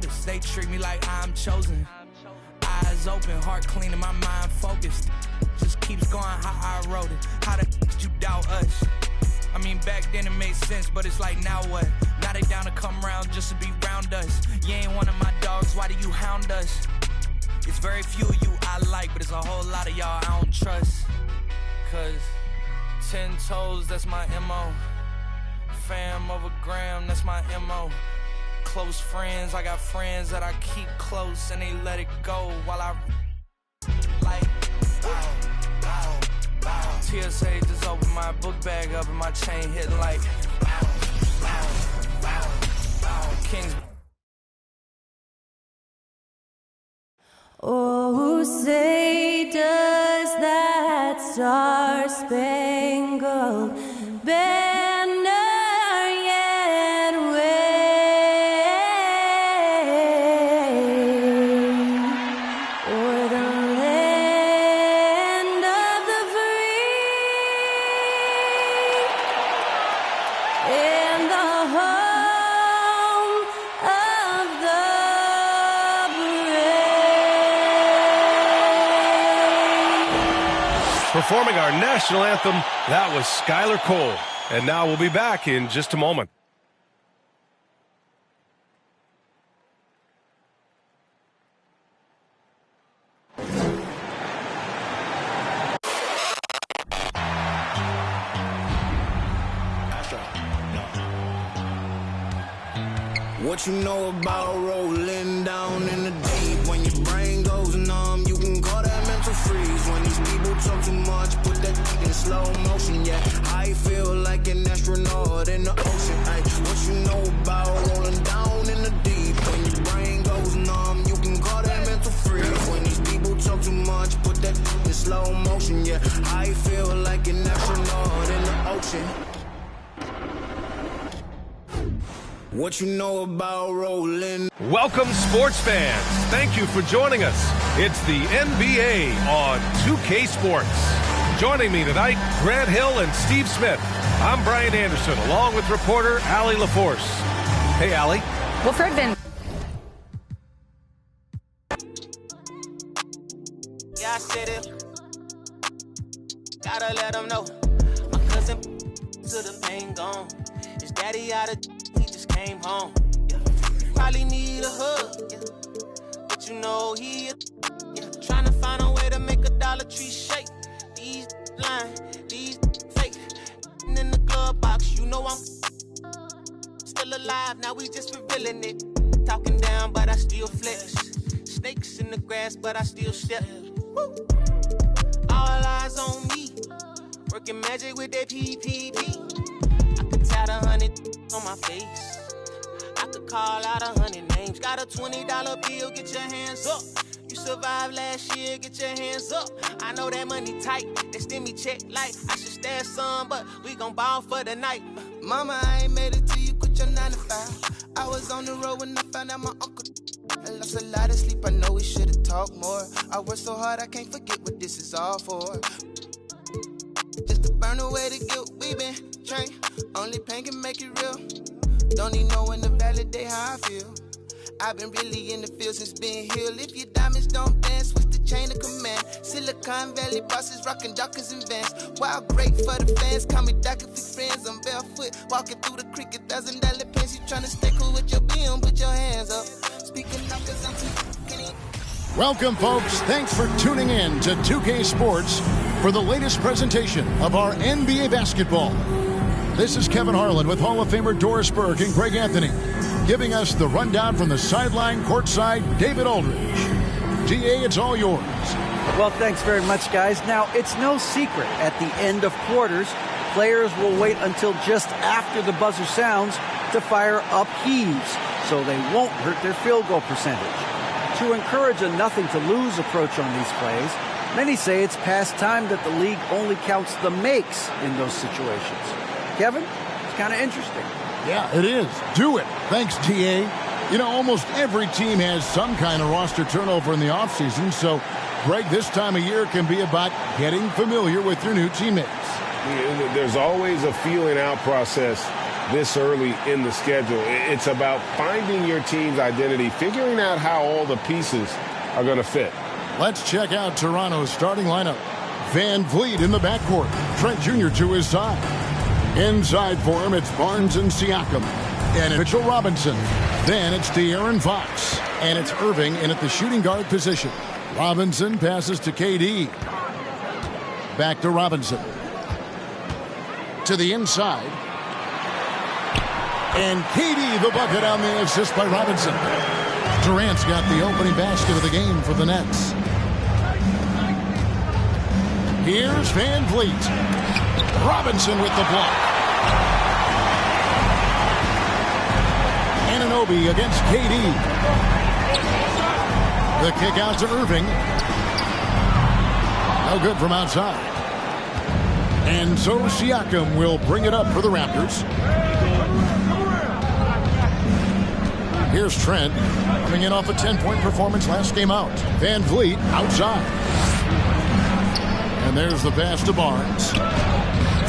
notice. They treat me like I'm chosen. Eyes open, heart clean, and my mind focused. Just keeps going how I wrote it. How the did you doubt us? I mean, back then it made sense, but it's like, now what? Now they down to come around just to be round us. You ain't one of my dogs, why do you hound us? It's very few of you I like, but it's a whole lot of y'all I don't trust. Cause 10 toes, that's my MO. Fam over gram, that's my MO. Close friends, I got friends that I keep close and they let it go while I like bow, bow, bow. TSA just opened my book bag up and my chain hitting like bow, bow, bow, bow. Kings. Oh, say does that star-spangled banner yet wave o'er the land of the free and the home of the Performing our national anthem, that was Skylar Cole. And now we'll be back in just a moment. What you know about rolling down in the deep? When your brain goes numb, you can call that mental freeze. When these people talk too much, put that in slow motion. Yeah, I feel like an astronaut in the ocean. Ay, what you know about rolling down in the deep? When your brain goes numb, you can call that mental freeze. When these people talk too much, put that in slow motion. Yeah, I feel like an astronaut in the ocean. What you know about rolling? Welcome, sports fans. Thank you for joining us. It's the NBA on 2K Sports. Joining me tonight, Grant Hill and Steve Smith. I'm Brian Anderson, along with reporter Allie LaForce. Hey, Allie. Well, Fred Van... Yeah, I said it. Gotta let them know. My cousin to the pain gone. His daddy out of... came home, yeah. Probably need a hug, yeah. But you know he, yeah. Trying to find a way to make a Dollar Tree shake. These lying, these fake. In the glove box, you know I'm still alive. Now we just revealing it. Talking down, but I still flex. Snakes in the grass, but I still step. Woo. All eyes on me. Working magic with that PPP. I could tie the 100 on my face. I could call out 100 names. Got a $20 bill, get your hands up. You survived last year, get your hands up. I know that money tight, that stimmy check light. I should stash some, but we gon' ball for the night. Mama, I ain't made it till you quit your 9 to 5. I was on the road when I found out my uncle. I lost a lot of sleep, I know we should've talked more. I worked so hard, I can't forget what this is all for. Just to burn away the guilt, we been trained. Only pain can make it real. Don't need no one to validate how I feel. I've been really in the field since being healed. If your diamonds don't dance, what's the chain of command? Silicon Valley bosses rocking Dockers and Vans. Wild great for the fans, call me Docker for friends. I'm barefoot, walking through the creek, $1,000 pants. You tryna stay cool with your BM, put your hands up. Speaking up, cause I'm too kidding. Welcome, folks. Thanks for tuning in to 2K Sports for the latest presentation of our NBA basketball. This is Kevin Harlan with Hall of Famer Doris Burke and Greg Anthony, giving us the rundown from the sideline, courtside, David Aldridge. DA, it's all yours. Well, thanks very much, guys. Now, it's no secret at the end of quarters, players will wait until just after the buzzer sounds to fire up heaves, so they won't hurt their field goal percentage. To encourage a nothing-to-lose approach on these plays, many say it's past time that the league only counts the makes in those situations. Kevin, it's kind of interesting. Yeah, it is. Do it. Thanks, TA. You know, almost every team has some kind of roster turnover in the offseason, so, Greg, this time of year can be about getting familiar with your new teammates. There's always a feeling out process this early in the schedule. It's about finding your team's identity, figuring out how all the pieces are going to fit. Let's check out Toronto's starting lineup. Van Vliet in the backcourt. Trent Jr. to his side. Inside for him, it's Barnes and Siakam. And Mitchell Robinson. Then it's De'Aaron Fox. And it's Irving in at the shooting guard position. Robinson passes to KD. Back to Robinson. To the inside. And KD the bucket on the assist by Robinson. Durant's got the opening basket of the game for the Nets. Here's Van Vliet. Robinson with the block. Anunoby against KD. The kick out to Irving. No good from outside. And so Siakam will bring it up for the Raptors. Here's Trent, coming in off a 10-point performance last game out. Van Vliet outside. And there's the pass to Barnes.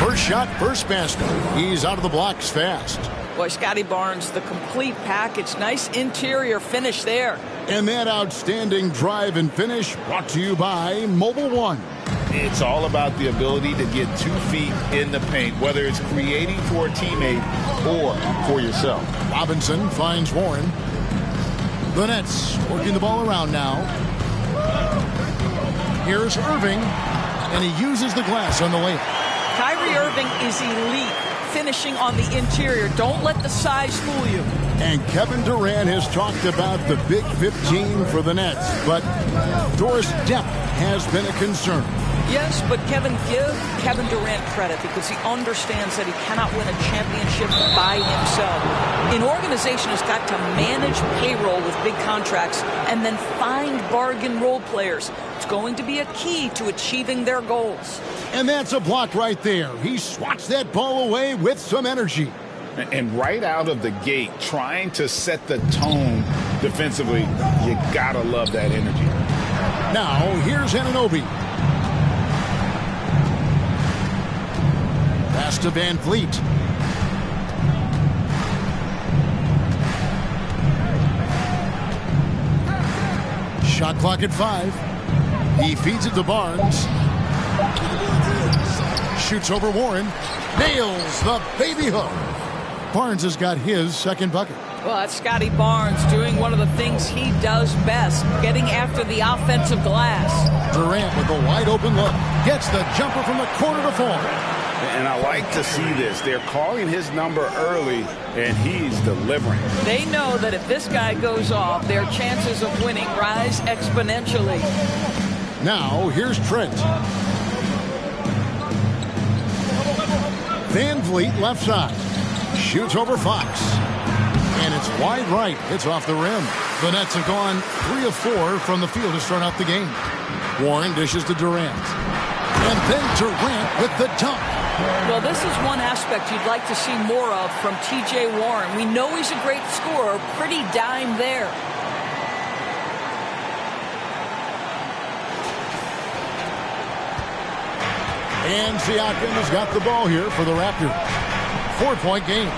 First shot, first basket. He's out of the blocks fast. Boy, Scotty Barnes, the complete package. Nice interior finish there. And that outstanding drive and finish brought to you by Mobile One. It's all about the ability to get 2 feet in the paint, whether it's creating for a teammate or for yourself. Robinson finds Warren. The Nets working the ball around now. Here's Irving, and he uses the glass on the layup. Kyrie Irving is elite, finishing on the interior. Don't let the size fool you. And Kevin Durant has talked about the Big 15 for the Nets, but Doris depth has been a concern. Yes, but give Kevin Durant credit because he understands that he cannot win a championship by himself. An organization has got to manage payroll with big contracts and then find bargain role players. It's going to be a key to achieving their goals. And that's a block right there. He swats that ball away with some energy. And right out of the gate, trying to set the tone defensively, you gotta love that energy. Now, here's Anunoby. Pass to Van Vliet. Shot clock at 5. He feeds it to Barnes. Shoots over Warren. Nails the baby hook. Barnes has got his second bucket. Well, that's Scotty Barnes doing one of the things he does best, getting after the offensive glass. Durant with a wide open look. Gets the jumper from the corner to fall. And I like to see this. They're calling his number early, and he's delivering. They know that if this guy goes off, their chances of winning rise exponentially. Now, here's Trent. Van Vliet left side. Shoots over Fox. And it's wide right. It's off the rim. The Nets have gone 3 of 4 from the field to start out the game. Warren dishes to Durant. And then Durant with the dunk. Well, this is one aspect you'd like to see more of from T.J. Warren. We know he's a great scorer. Pretty dime there. And Siakam has got the ball here for the Raptors. 4-point game.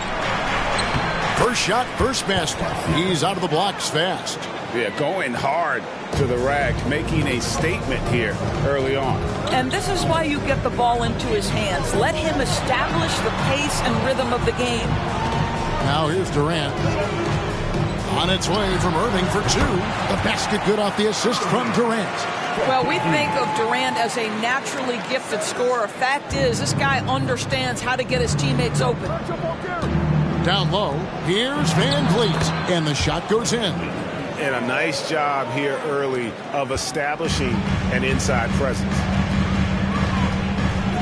First shot, first basket. He's out of the blocks fast. Yeah, going hard to the rack, making a statement here early on. And this is why you get the ball into his hands. Let him establish the pace and rhythm of the game. Now here's Durant. On its way from Irving for 2. The basket good off the assist from Durant. Well, we think of Durant as a naturally gifted scorer. Fact is, this guy understands how to get his teammates open. Down low, here's Van Vliet. And the shot goes in. And a nice job here early of establishing an inside presence.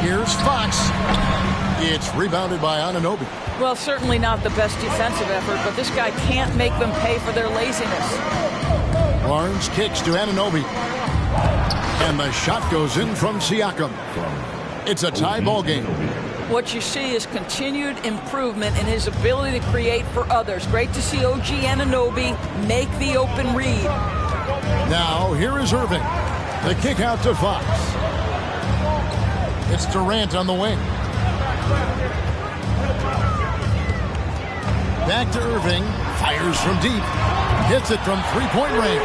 Here's Fox. It's rebounded by Anunoby. Well, certainly not the best defensive effort, but this guy can't make them pay for their laziness. Barnes kicks to Anunoby. And the shot goes in from Siakam. It's a tie ball game. What you see is continued improvement in his ability to create for others. Great to see OG Anunoby make the open read. Now, here is Irving. The kick out to Fox. It's Durant on the wing. Back to Irving. Fires from deep. Hits it from three-point range.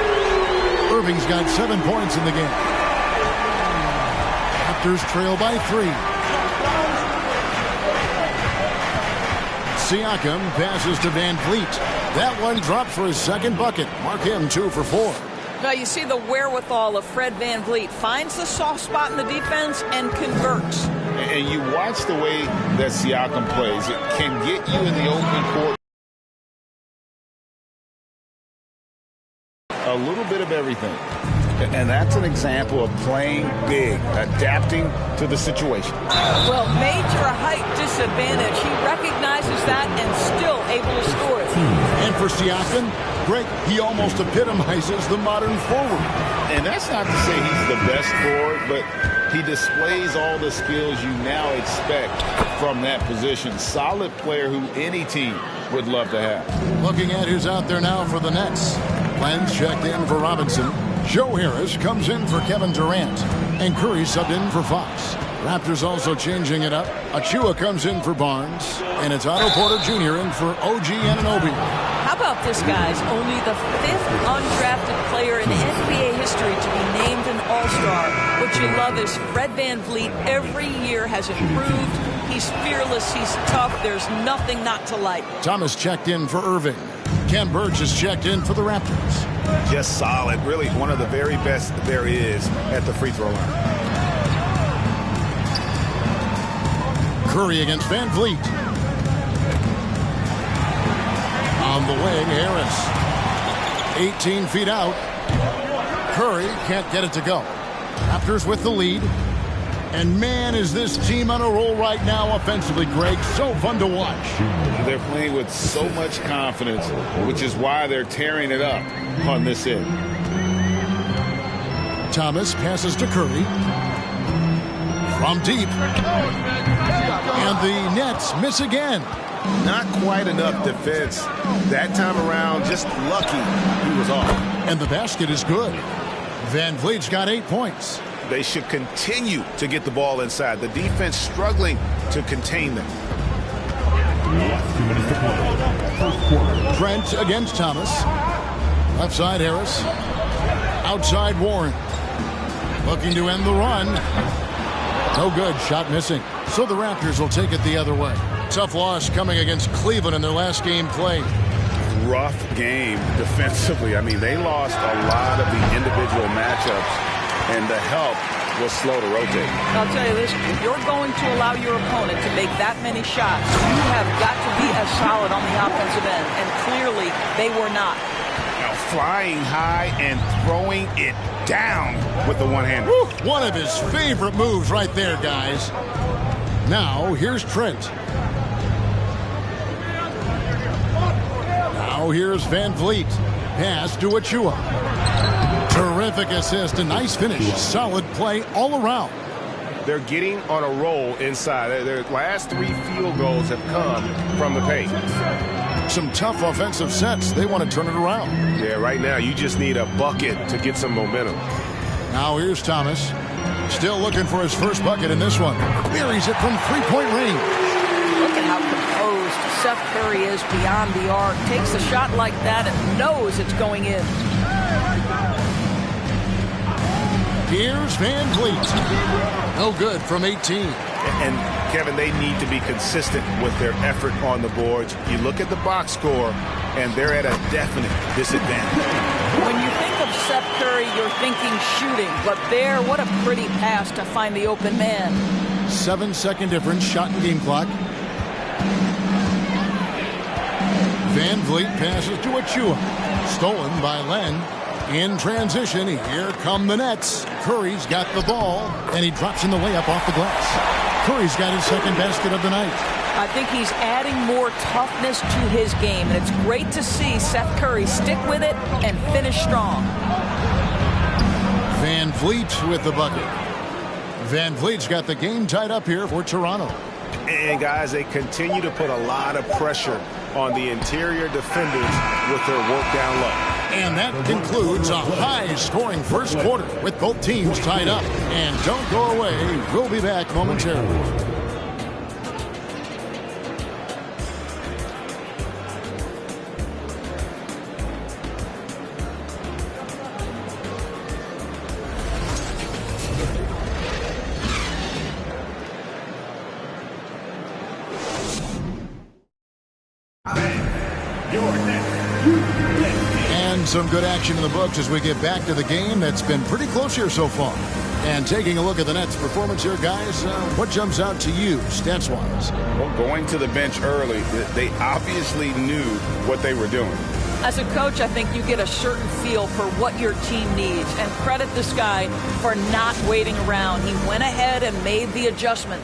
Irving's got 7 points in the game. Raptors trail by 3. Siakam passes to Van Vliet. That one dropped for his second bucket. Mark him 2 for 4. Now you see the wherewithal of Fred Van Vliet. Finds the soft spot in the defense and converts. And you watch the way that Siakam plays. It can get you in the open court. A little bit of everything. And that's an example of playing big, adapting to the situation. Well, major height disadvantage. He recognizes that and still able to score it. And for Siakam, Greg, he almost epitomizes the modern forward. And that's not to say he's the best forward, but he displays all the skills you now expect from that position. Solid player who any team would love to have. Looking at who's out there now for the Nets. Lenz checked in for Robinson. Joe Harris comes in for Kevin Durant. And Curry subbed in for Fox. Raptors also changing it up. Achua comes in for Barnes. And it's Otto Porter Jr. in for OG Anunoby. How about this, guys? Only the 5th undrafted player in NBA history to be named an All-Star. What you love is Fred Van Vliet every year has improved. He's fearless. He's tough. There's nothing not to like. Thomas checked in for Irving. Ken Burge is checked in for the Raptors. Just solid. Really one of the very best there is at the free throw line. Curry against Van Vliet. On the wing, Harris. 18 feet out. Curry can't get it to go. Raptors with the lead. And man, is this team on a roll right now offensively, Greg. So fun to watch. They're playing with so much confidence, which is why they're tearing it up on this end. Thomas passes to Curry. From deep. And the Nets miss again. Not quite enough defense. That time around, just lucky he was off. And the basket is good. Van Vliet's got 8 points. They should continue to get the ball inside. The defense struggling to contain them. Trent against Thomas. Left side, Harris. Outside, Warren. Looking to end the run. No good. Shot missing. So the Raptors will take it the other way. Tough loss coming against Cleveland in their last game played. Rough game defensively. I mean, they lost a lot of the individual matchups, and the help was slow to rotate. I'll tell you this, if you're going to allow your opponent to make that many shots, you have got to be as solid on the offensive end, and clearly they were not. Now flying high and throwing it down with the one hand. One of his favorite moves right there, guys. Now here's Trent. Now here's Van Vliet. Pass to Achua. Terrific assist, a nice finish. Solid play all around. They're getting on a roll inside. Their last 3 field goals have come from the paint. Some tough offensive sets. They want to turn it around. Yeah, right now you just need a bucket to get some momentum. Now here's Thomas. Still looking for his first bucket in this one. Buries it from three-point range. Look at how composed Seth Curry is beyond the arc. Takes a shot like that and knows it's going in. Here's Van Vliet. No good from 18. And, Kevin, they need to be consistent with their effort on the boards. You look at the box score, and they're at a definite disadvantage. When you think of Seth Curry, you're thinking shooting. But there, what a pretty pass to find the open man. 7-second difference, shot and game clock. Van Vliet passes to Achua. Stolen by Len. In transition, here come the Nets. Curry's got the ball, and he drops in the layup off the glass. Curry's got his second basket of the night. I think he's adding more toughness to his game, and it's great to see Seth Curry stick with it and finish strong. Van Vliet with the bucket. Van Vliet's got the game tied up here for Toronto. And, guys, they continue to put a lot of pressure on the interior defenders with their work down low. And that concludes a high-scoring first quarter with both teams tied up. And don't go away. We'll be back momentarily. And some good action in the books as we get back to the game that's been pretty close here so far. And taking a look at the Nets' performance here, guys, what jumps out to you, stats-wise? Well, going to the bench early, they obviously knew what they were doing. As a coach, I think you get a certain feel for what your team needs. And credit this guy for not waiting around. He went ahead and made the adjustment.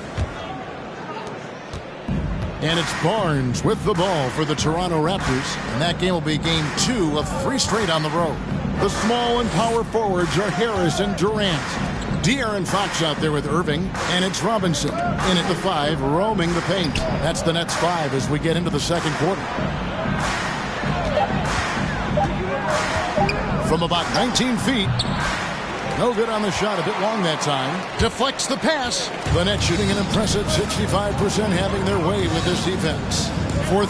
And it's Barnes with the ball for the Toronto Raptors. And that game will be game 2 of 3 straight on the road. The small and power forwards are Harris and Durant. De'Aaron Fox out there with Irving, and it's Robinson in at the 5, roaming the paint. That's the Nets 5 as we get into the second quarter. From about 19 feet, no good on the shot, a bit long that time. Deflects the pass. The Nets shooting an impressive 65%, having their way with this defense. For 3,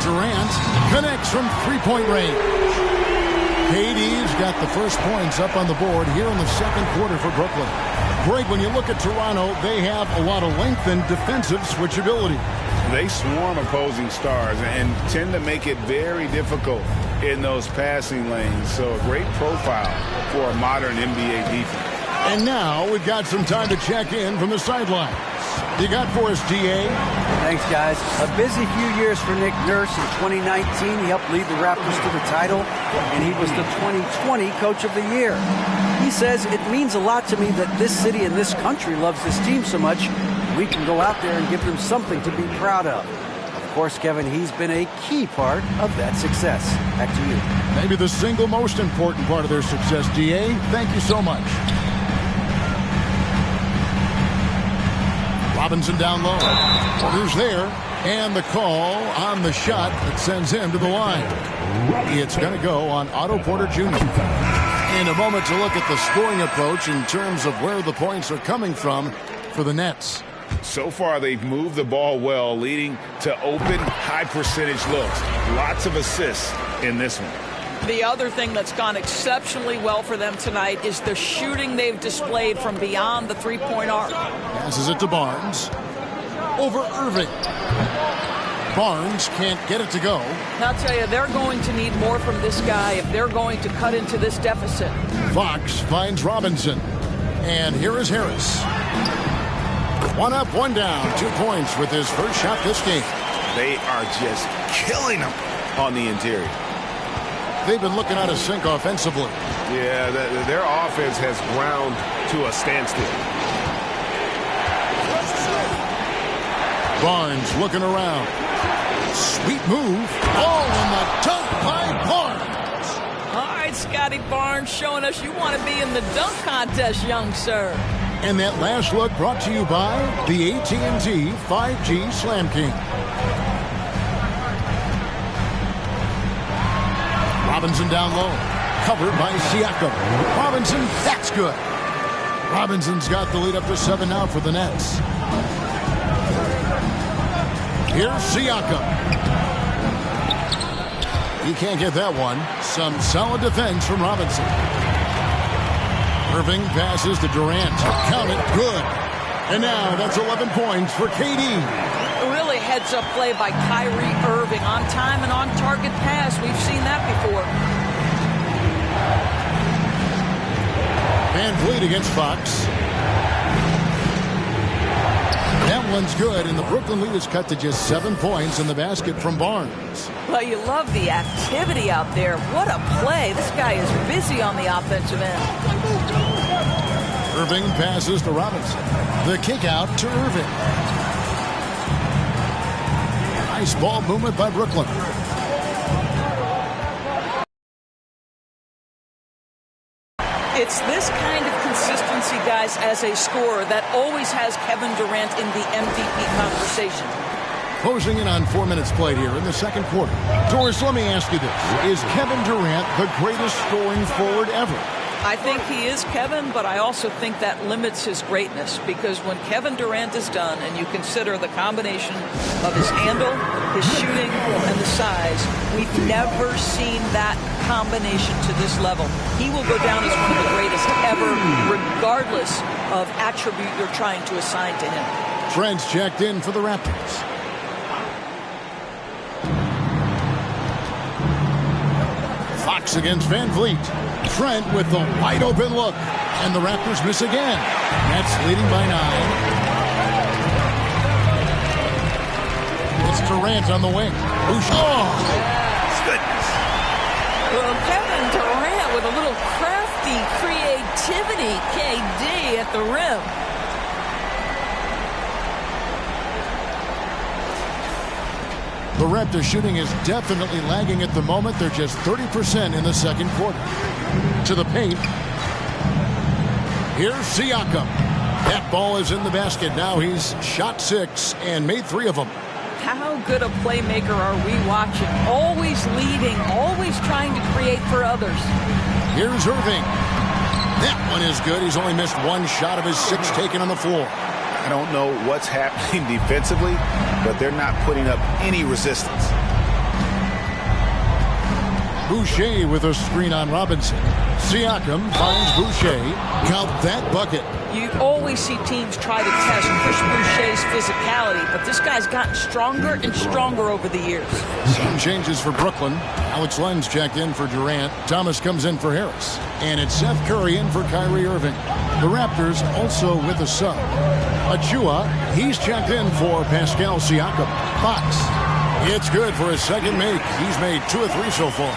Durant connects from three-point range. KD's got the first points up on the board here in the second quarter for Brooklyn. Greg, when you look at Toronto, they have a lot of length and defensive switchability. They swarm opposing stars and tend to make it very difficult in those passing lanes. So a great profile for a modern NBA defense. And now we've got some time to check in from the sidelines. You got for us, DA? Thanks, guys. A busy few years for Nick Nurse. In 2019, he helped lead the Raptors to the title, and he was the 2020 Coach of the Year. He says, it means a lot to me that this city and this country loves this team so much. We can go out there and give them something to be proud of. Of course, Kevin, he's been a key part of that success. Back to you. Maybe the single most important part of their success, DA. Thank you so much. Robinson down low. Porter's there. And the call on the shot that sends him to the line. It's going to go on Otto Porter Jr. In a moment to look at the scoring approach in terms of where the points are coming from for the Nets. So far, they've moved the ball well, leading to open, high-percentage looks. Lots of assists in this one. The other thing that's gone exceptionally well for them tonight is the shooting they've displayed from beyond the three-point arc. Passes it to Barnes. Over Irving. Barnes can't get it to go. I'll tell you, they're going to need more from this guy if they're going to cut into this deficit. Fox finds Robinson. And here is Harris. 1 up, 1 down. 2 points with his first shot this game. They are just killing them on the interior. They've been looking out of sync offensively. Yeah, their offense has ground to a standstill. Barnes looking around. Sweet move. Oh, and the dunk by Barnes. All right, Scotty Barnes showing us you want to be in the dunk contest, young sir. And that last look brought to you by the AT&T 5G Slam King. Robinson down low. Covered by Siakam. Robinson, that's good. Robinson's got the lead up to 7 now for the Nets. Here's Siakam. He can't get that one. Some solid defense from Robinson. Irving passes to Durant. Count it. Good. And now that's 11 points for KD. Really heads-up play by Kyrie Irving. On time and on target pass. We've seen that before. Van Vliet against Fox. That one's good, and the Brooklyn lead is cut to just 7 points in the basket from Barnes. Well, you love the activity out there. What a play. This guy is busy on the offensive end. Irving passes to Robinson. The kick out to Irving. Nice ball movement by Brooklyn. It's this kind of consistency, guys, as a scorer that always has Kevin Durant in the MVP conversation. Closing in on 4 minutes played here in the second quarter. Doris, let me ask you this. Is Kevin Durant the greatest scoring forward ever? I think he is, Kevin, but I also think that limits his greatness, because when Kevin Durant is done and you consider the combination of his handle, his shooting, and the size, we've never seen that combination to this level. He will go down as one of the greatest ever, regardless of attribute you're trying to assign to him. Trent's checked in for the Raptors. Fox Fox against Van Vliet. Trent with the wide open look. And the Raptors miss again. Nets leading by 9. It's Durant on the wing. Oh, Goodness. Well, Kevin Durant with a little crafty creativity. KD at the rim. the Raptors shooting is definitely lagging at the moment. They're just 30% in the second quarter. To the paint. Here's Siakam. That ball is in the basket. Now he's shot 6 and made 3 of them. How good a playmaker are we watching? Always leading, always trying to create for others. Here's Irving. That one is good. He's only missed 1 shot of his 6 taken on the floor. I don't know what's happening defensively, but they're not putting up any resistance. Boucher with a screen on Robinson. Siakam finds Boucher. Count that bucket. You always see teams try to test Chris Boucher's physicality, but this guy's gotten stronger and stronger over the years. Some changes for Brooklyn. Alex Len's checked in for Durant. Thomas comes in for Harris. And it's Seth Curry in for Kyrie Irving. The Raptors also with a sub. Achua, he's checked in for Pascal Siakam. Fox, it's good for his second make. He's made 2 or 3 so far.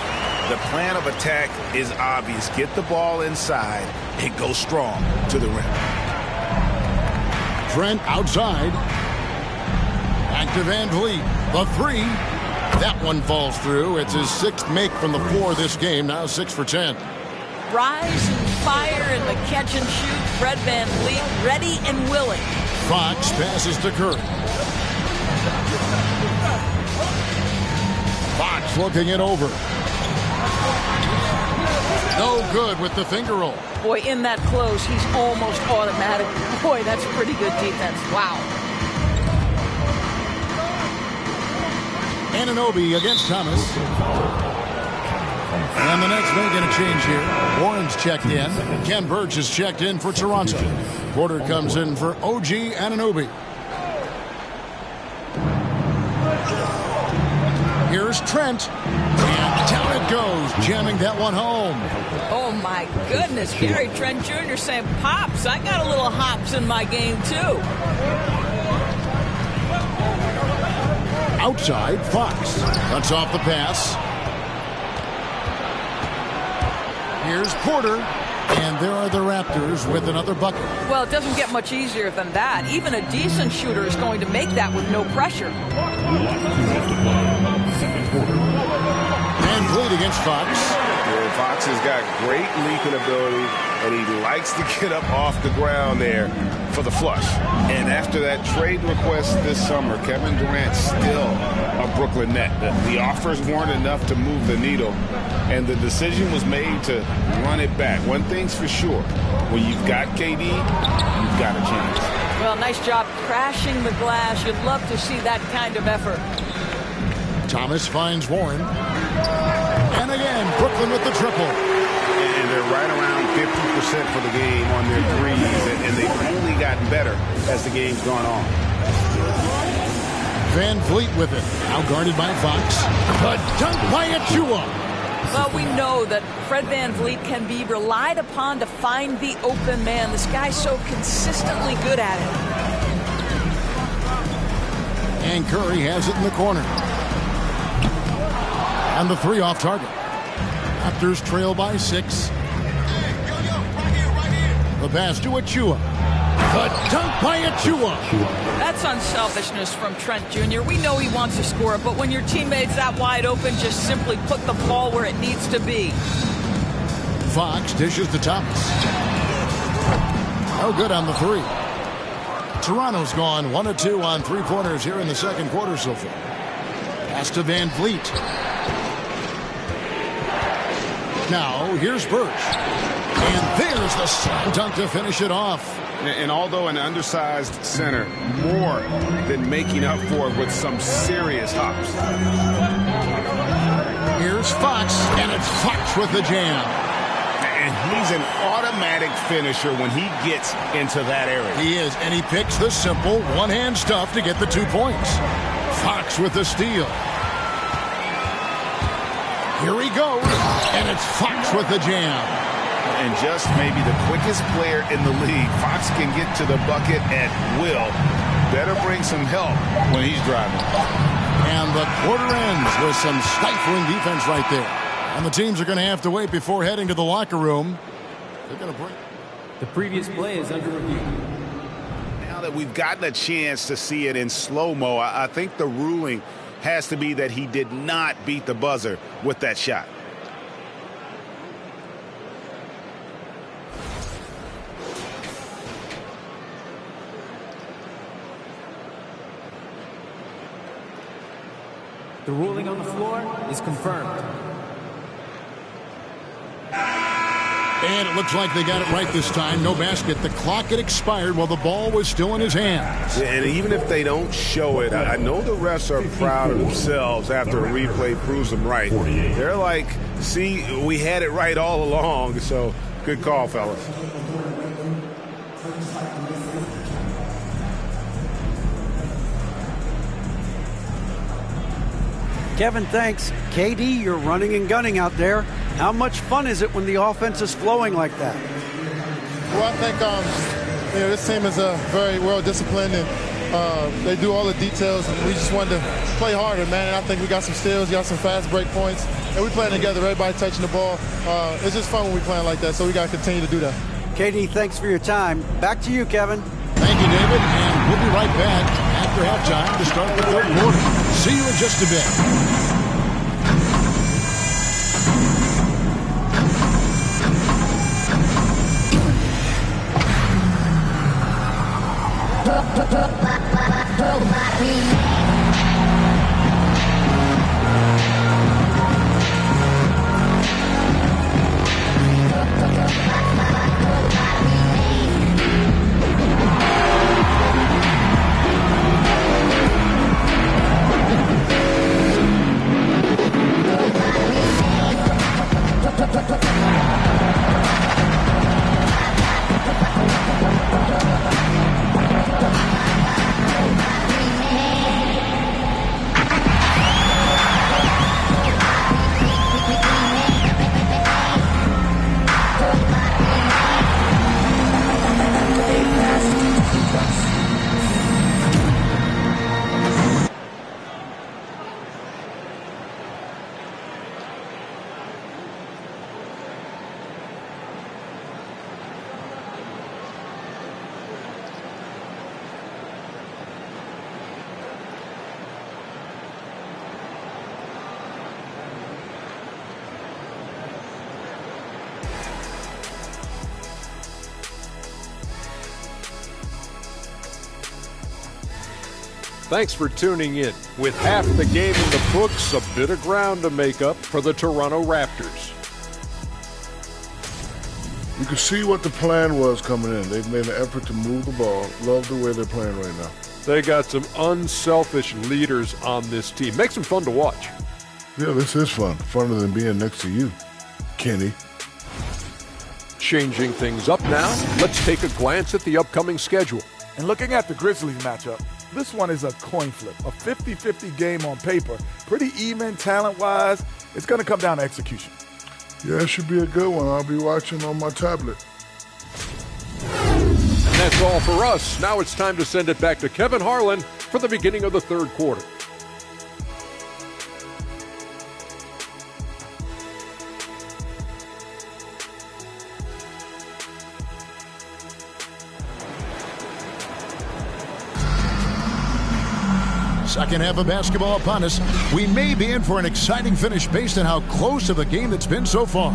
The plan of attack is obvious. Get the ball inside and go strong to the rim. Trent outside. Back to Van Vliet. The 3. That one falls through. It's his 6th make from the floor this game. Now 6 for 10. Rise and fire in the catch and shoot. Fred Van Vliet ready and willing. Fox passes to Curry. Fox looking it over. No good with the finger roll. Boy, in that close, he's almost automatic. Boy, that's pretty good defense. Wow. Anunoby against Thomas. And the Nets making a change here. Warren's checked in. Ken Birch is checked in for Toronto. Porter comes in for OG Anunoby. Here's Trent. And down it goes, jamming that one home. Oh, my goodness. Gary Trent Jr. saying, Pops, I got a little hops in my game, too. Outside, Fox. Cuts off the pass. Here's Porter. And there are the Raptors with another bucket. Well, it doesn't get much easier than that. Even a decent shooter is going to make that with no pressure. Van Vliet against Fox. Yeah, Fox has got great leaping ability, and he likes to get up off the ground there for the flush. And after that trade request this summer, Kevin Durant's still a Brooklyn Net. The offers weren't enough to move the needle, and the decision was made to run it back. One thing's for sure, when you've got KD, you've got a chance. Well, nice job crashing the glass. You'd love to see that kind of effort. Thomas finds Warren. And again, Brooklyn with the triple. And they're right around 50% for the game on their threes, and they've only gotten better as the game's gone on. Van Vliet with it. Now guarded by Fox. A dunk by Achua. Well, we know that Fred Van Vliet can be relied upon to find the open man. This guy's so consistently good at it. And Curry has it in the corner. And the 3 off target. Raptors trail by 6. The pass to Achua. The dunk by Achua. That's unselfishness from Trent Jr. We know he wants to score, but when your teammate's that wide open, just simply put the ball where it needs to be. Fox dishes to Thomas. No good on the 3. Toronto's gone 1 of 2 on 3-pointers here in the second quarter so far. Pass to Van Vliet. Now, here's Birch. And there's the slam dunk to finish it off. And although an undersized center, more than making up for it with some serious hops. Here's Fox, and it's Fox with the jam. And he's an automatic finisher when he gets into that area. He is, and he picks the simple one-hand stuff to get the 2 points. Fox with the steal. Here he goes, and it's Fox with the jam. And just maybe the quickest player in the league. Fox can get to the bucket at will. Better bring some help when he's driving. And the quarter ends with some stifling defense right there. And the teams are going to have to wait before heading to the locker room. They're going to break. The previous play is under review. Now that we've gotten a chance to see it in slow-mo, I think the ruling has to be that he did not beat the buzzer with that shot. The ruling on the floor is confirmed. And it looks like they got it right this time. No basket. The clock had expired while the ball was still in his hands. And even if they don't show it, I know the refs are proud of themselves after a replay proves them right. They're like, see, we had it right all along. So good call, fellas. Kevin, thanks. KD, you're running and gunning out there. How much fun is it when the offense is flowing like that? Well, I think this team is very well disciplined, and they do all the details. And we just wanted to play harder, man. And I think we got some steals, got some fast break points, and we playing together. Everybody touching the ball. It's just fun when we playing like that. So we got to continue to do that. KD, thanks for your time. Back to you, Kevin. Thank you, David. And we'll be right back after halftime to start the third quarter. See you in just a bit. Thanks for tuning in. With half the game in the books, a bit of ground to make up for the Toronto Raptors. You can see what the plan was coming in. They've made an effort to move the ball. Love the way they're playing right now. They got some unselfish leaders on this team. Makes them fun to watch. Yeah, this is fun. Funner than being next to you, Kenny. Changing things up now, let's take a glance at the upcoming schedule. And looking at the Grizzlies matchup, this one is a coin flip, a 50-50 game on paper. Pretty even talent-wise. It's going to come down to execution. Yeah, it should be a good one. I'll be watching on my tablet. And that's all for us. Now it's time to send it back to Kevin Harlan for the beginning of the third quarter. Second half of basketball upon us. We may be in for an exciting finish based on how close of a game it's been so far.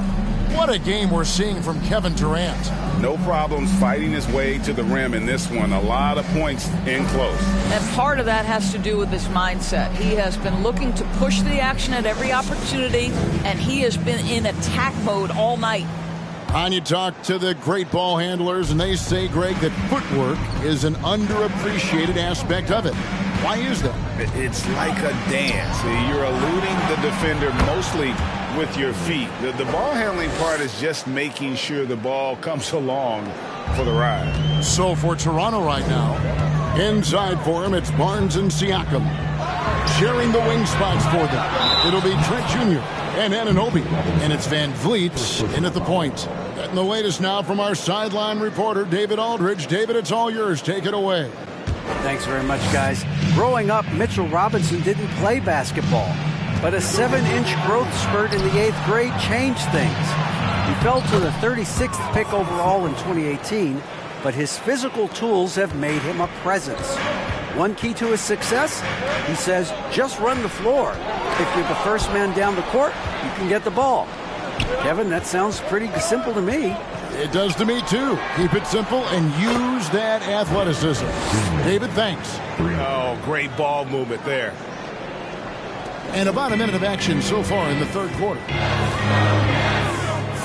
What a game we're seeing from Kevin Durant. No problems fighting his way to the rim in this one. A lot of points in close. And part of that has to do with his mindset. He has been looking to push the action at every opportunity, and he has been in attack mode all night. And you talk to the great ball handlers, and they say, Greg, that footwork is an underappreciated aspect of it. Why is that? It's like a dance. You're eluding the defender mostly with your feet. The ball handling part is just making sure the ball comes along for the ride. So for Toronto right now, inside for him, it's Barnes and Siakam. Sharing the wing spots for them. It'll be Trent Jr., and Anunoby. And it's Van Vliet in at the point. Getting the latest now from our sideline reporter, David Aldridge. David, it's all yours. Take it away. Thanks very much, guys. Growing up, Mitchell Robinson didn't play basketball, but a 7-inch growth spurt in the 8th grade changed things. He fell to the 36th pick overall in 2018, but his physical tools have made him a presence. One key to his success, he says, just run the floor. If you're the first man down the court, you can get the ball. Kevin, that sounds pretty simple to me. It does to me, too. Keep it simple and use that athleticism. David, thanks. Oh, great ball movement there. And about a minute of action so far in the third quarter.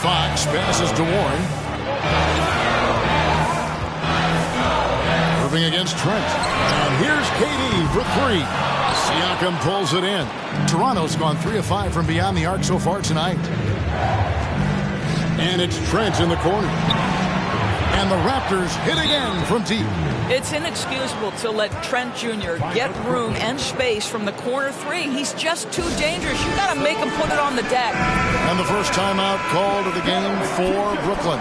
Fox passes to Warren. Moving against Trent. And here's KD for 3. Siakam pulls it in. Toronto's gone 3 of 5 from beyond the arc so far tonight. And it's Trent in the corner. And the Raptors hit again from deep. It's inexcusable to let Trent Jr. get room and space from the corner 3. He's just too dangerous. You got to make him put it on the deck. And the first timeout called of the game for Brooklyn.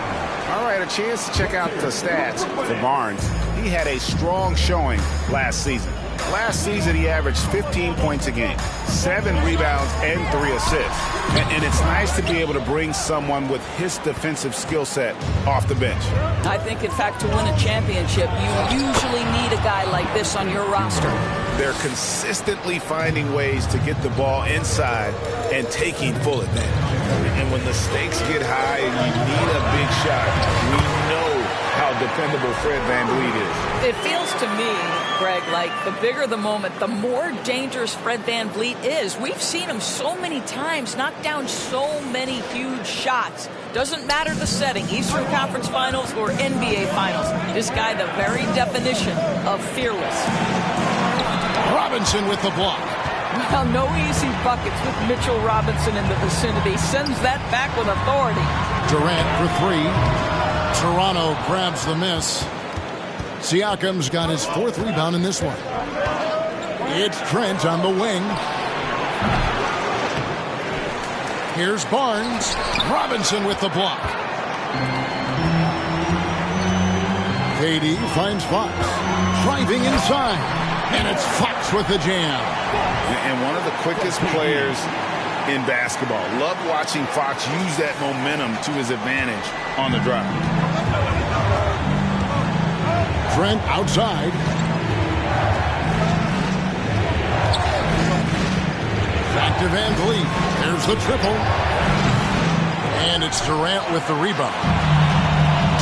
All right, a chance to check out the stats for Barnes. He had a strong showing last season. Last season, he averaged 15 points a game, 7 rebounds, and 3 assists. And it's nice to be able to bring someone with his defensive skill set off the bench. I think, in fact, to win a championship, you usually need a guy like this on your roster. They're consistently finding ways to get the ball inside and taking full advantage. And when the stakes get high and you need a big shot, we know how dependable Fred VanVleet is. It feels to me, Greg, like the bigger the moment, the more dangerous Fred VanVleet is. We've seen him so many times knock down so many huge shots. Doesn't matter the setting, Eastern Conference Finals or NBA Finals. This guy, the very definition of fearless. Robinson with the block. Well, no easy buckets with Mitchell Robinson in the vicinity. Sends that back with authority. Durant for 3. Toronto grabs the miss. Siakam's got his 4th rebound in this one. It's Trent on the wing. Here's Barnes. Robinson with the block. KD finds Fox. Driving inside. And it's Fox with the jam. And one of the quickest players in basketball. Love watching Fox use that momentum to his advantage on the drive. Trent outside. Back to VanVleet. There's the triple. And it's Durant with the rebound.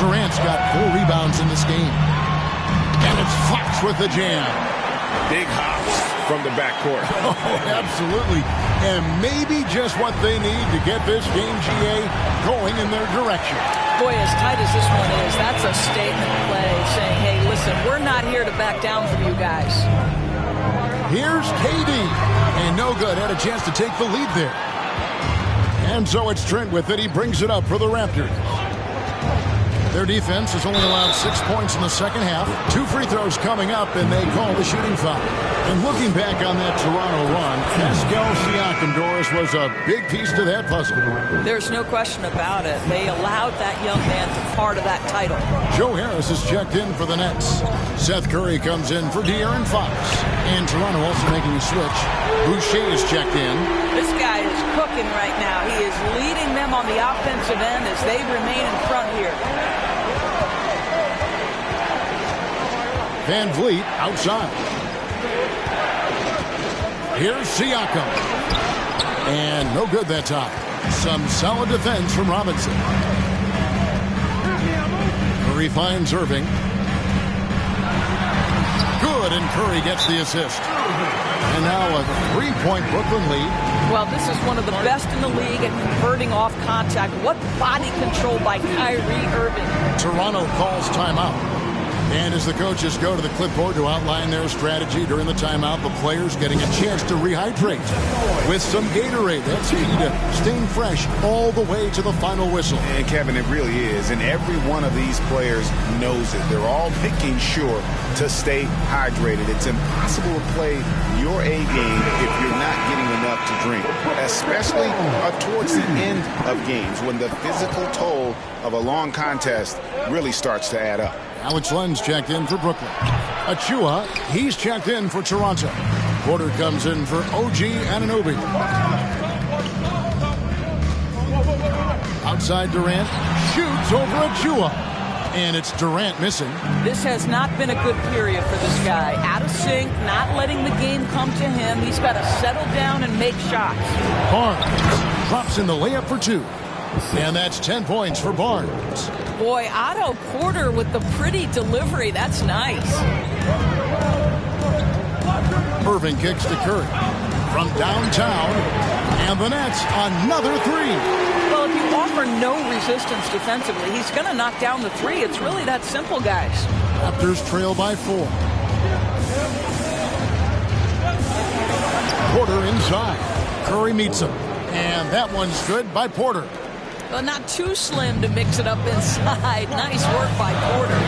Durant's got 4 rebounds in this game. And it's Fox with the jam. Big hops from the backcourt. Oh, absolutely. And maybe just what they need to get this game, GA, going in their direction. Boy, as tight as this one is, that's a statement play saying, hey, listen, we're not here to back down from you guys. Here's KD. And no good. Had a chance to take the lead there. And so it's Trent with it. He brings it up for the Raptors. Their defense has only allowed 6 points in the second half. 2 free throws coming up, and they call the shooting foul. And looking back on that Toronto run, Pascal Siakam, Doris, was a big piece to that puzzle. There's no question about it. They allowed that young man to be part of that title. Joe Harris is checked in for the Nets. Seth Curry comes in for De'Aaron Fox. And Toronto also making a switch. Boucher is checked in. This guy is cooking right now. He is leading them on the offensive end as they remain in front here. VanVleet outside. Here's Siakam. And no good that time. Some solid defense from Robinson. Curry finds Irving. Good, and Curry gets the assist. And now a 3-point Brooklyn lead. Well, this is one of the best in the league at converting off contact. What body control by Kyrie Irving. Toronto calls timeout. And as the coaches go to the clipboard to outline their strategy during the timeout, the players getting a chance to rehydrate with some Gatorade. That's key to staying fresh all the way to the final whistle. And Kevin, it really is. And every one of these players knows it. They're all making sure to stay hydrated. It's impossible to play your A game if you're not getting enough to drink, especially towards the end of games when the physical toll of a long contest really starts to add up. Alex Len's checked in for Brooklyn. Achua, he's checked in for Toronto. Porter comes in for OG Anunoby. Outside Durant, shoots over Achua. And it's Durant missing. This has not been a good period for this guy. Out of sync, not letting the game come to him. He's got to settle down and make shots. Barnes drops in the layup for 2. And that's 10 points for Barnes. Boy, Otto Porter with the pretty delivery. That's nice. Irving kicks to Curry from downtown. And the Nets, another 3. Well, if you offer no resistance defensively, he's going to knock down the 3. It's really that simple, guys. Raptors trail by 4. Porter inside. Curry meets him. And that one's good by Porter. Well, not too slim to mix it up inside. Nice work by Porter.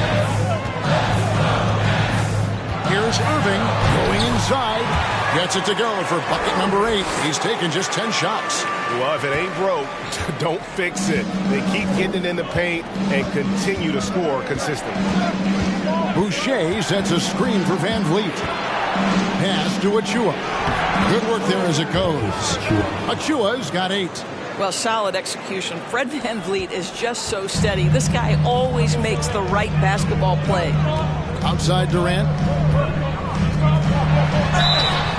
Here's Irving going inside. Gets it to go for bucket number 8. He's taken just 10 shots. Well, if it ain't broke, don't fix it. They keep getting it in the paint and continue to score consistently. Boucher sets a screen for Van Vliet. Pass to Achua. Good work there as it goes. Achua's got 8. Well, solid execution. Fred Van Vliet is just so steady. This guy always makes the right basketball play. Outside Durant.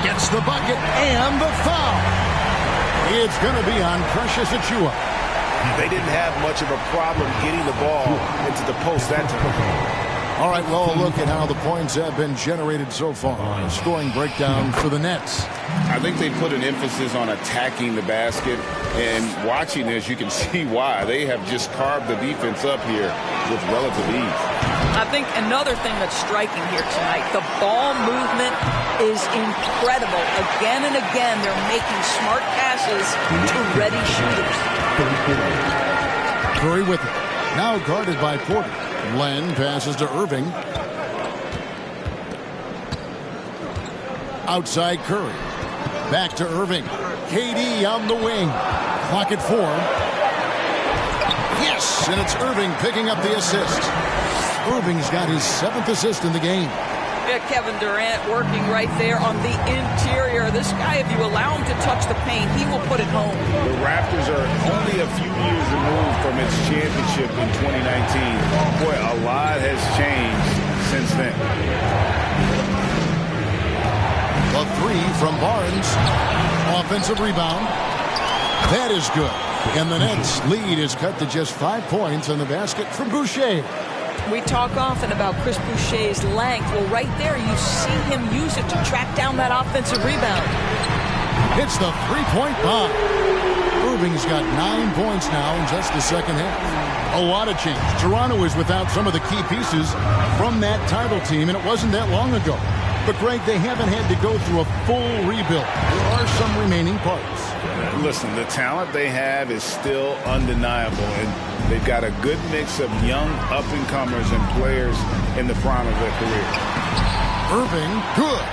Gets the bucket and the foul. It's going to be on Precious Achua. They didn't have much of a problem getting the ball into the post that time. All right, well, look at how the points have been generated so far. A scoring breakdown for the Nets. I think they put an emphasis on attacking the basket, and watching this, you can see why. They have just carved the defense up here with relative ease. I think another thing that's striking here tonight, the ball movement is incredible. Again and again, they're making smart passes to ready shooters. Curry with it. Now guarded by Porter. Len passes to Irving. Outside Curry. Back to Irving. KD on the wing. Clock at 4. Yes, and it's Irving picking up the assist. Irving's got his 7th assist in the game. Yeah, Kevin Durant working right there on the interior. This guy, if you allow him to touch the paint, he will put it home. The Raptors are only a few years removed from its championship in 2019. Boy, a lot has changed since then. A 3 from Barnes. Offensive rebound. That is good. And the Nets' lead is cut to just 5 points on the basket from Boucher. We talk often about Chris Boucher's length. Well, right there, you see him use it to track down that offensive rebound. It's the 3-point bomb. Irving's got 9 points now in just the second half. A lot of change. Toronto is without some of the key pieces from that title team, and it wasn't that long ago. But, Greg, they haven't had to go through a full rebuild. There are some remaining parts. Listen, the talent they have is still undeniable, and they've got a good mix of young up-and-comers and players in the prime of their career. Irving, good.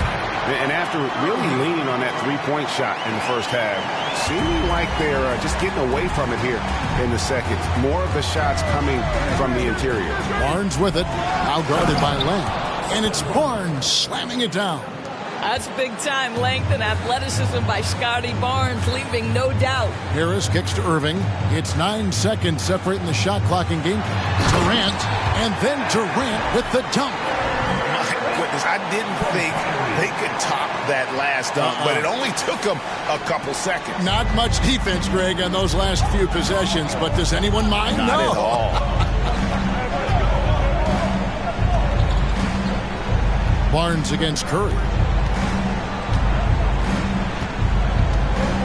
And after really leaning on that three-point shot in the first half, seeming like they're just getting away from it here in the second. More of the shots coming from the interior. Barnes with it, now guarded by Len. And it's Barnes slamming it down. That's big-time length and athleticism by Scotty Barnes, leaving no doubt. Harris kicks to Irving. It's 9 seconds separating the shot clock in game. Durant, and then Durant with the dunk. My goodness, I didn't think they could top that last dunk, but it only took them a couple seconds. Not much defense, Greg, on those last few possessions, but does anyone mind? Not at all. Barnes against Curry.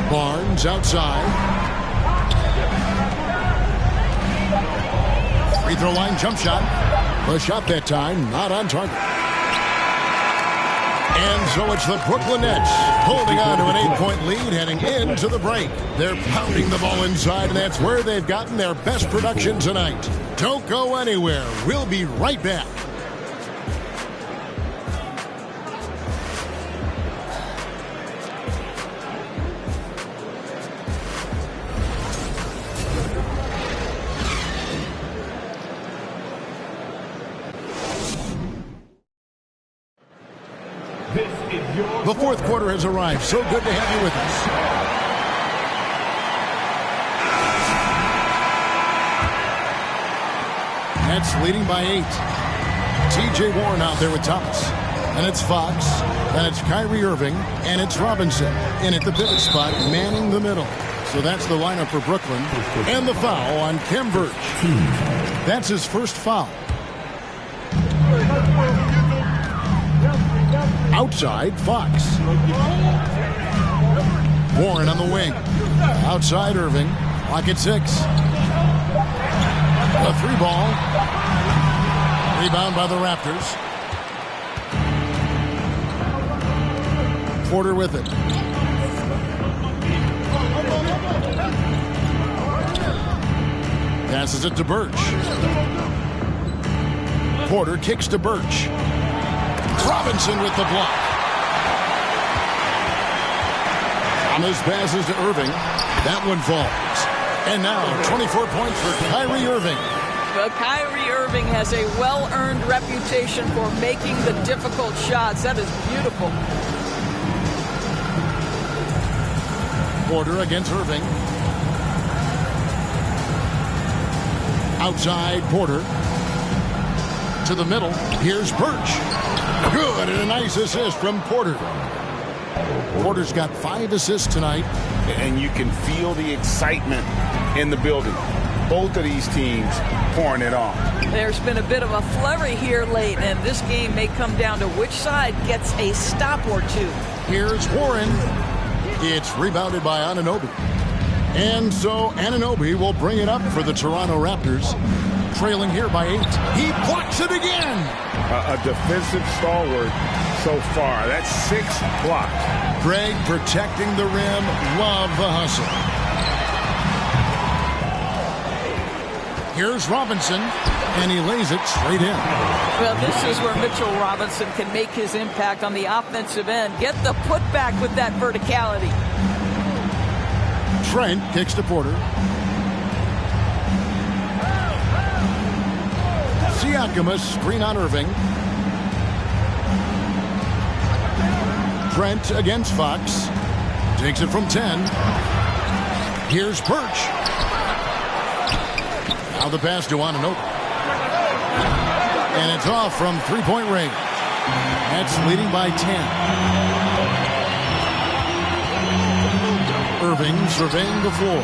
Barnes outside. Free throw line jump shot. The shot that time not on target. And so it's the Brooklyn Nets holding on to an 8-point lead heading into the break. They're pounding the ball inside, and that's where they've gotten their best production tonight. Don't go anywhere. We'll be right back. The fourth quarter has arrived. So good to have you with us. Nets leading by 8. T.J. Warren out there with Thomas. And it's Fox. And it's Kyrie Irving. And it's Robinson. In at the pivot spot, manning the middle. So that's the lineup for Brooklyn. And the foul on Khem Birch. That's his first foul. Outside, Fox. Warren on the wing. Outside, Irving. Clock at 6. A 3-ball. Rebound by the Raptors. Porter with it. Passes it to Birch. Porter kicks to Birch. Robinson with the block. Thomas passes to Irving. That one falls. And now 24 points for Kyrie Irving. Well, Kyrie Irving has a well-earned reputation for making the difficult shots. That is beautiful. Porter against Irving. Outside, Porter. To the middle. Here's Birch. Good, and a nice assist from Porter. Porter's got 5 assists tonight. And you can feel the excitement in the building. Both of these teams pouring it on. There's been a bit of a flurry here late, and this game may come down to which side gets a stop or two. Here's Warren. It's rebounded by Anunoby. And so Anunoby will bring it up for the Toronto Raptors. Trailing here by 8. He blocks it again. A defensive stalwart so far. That's 6 blocks. Greg protecting the rim. Love the hustle. Here's Robinson, and he lays it straight in. Well, this is where Mitchell Robinson can make his impact on the offensive end. Get the putback with that verticality. Trent kicks to Porter. Siakam, a screen on Irving. Trent against Fox. Takes it from 10. Here's Birch. Now the pass to Anunoby. And it's off from three-point range. That's leading by 10. Irving surveying the floor.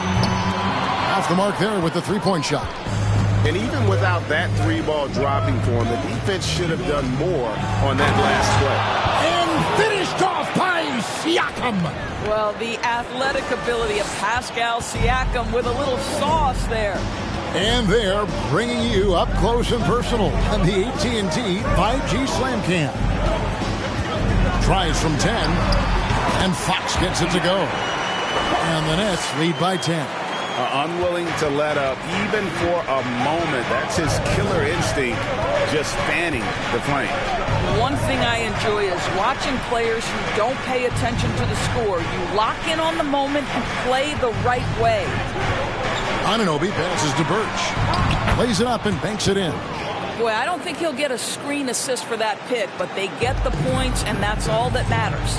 Off the mark there with the three-point shot. And even without that 3-ball dropping for him, the defense should have done more on that last play. And finished off by Siakam. Well, the athletic ability of Pascal Siakam with a little sauce there. And they're bringing you up close and personal on the AT&T 5G Slam Cam. Tries from 10, and Fox gets it to go. And the Nets lead by 10. Unwilling to let up even for a moment. That's his killer instinct, just fanning the flame. One thing I enjoy is watching players who don't pay attention to the score. You lock in on the moment and play the right way. Anunoby passes to Birch. Plays it up and banks it in. Boy, I don't think he'll get a screen assist for that pick, but they get the points, and that's all that matters.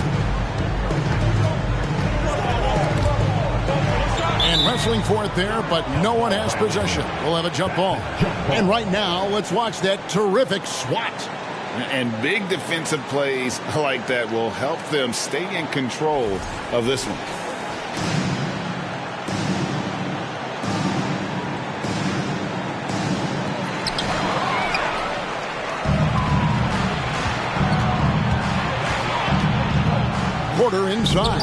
And wrestling for it there, but no one has possession. We'll have a jump ball. And right now, let's watch that terrific swat. And big defensive plays like that will help them stay in control of this one. Porter inside.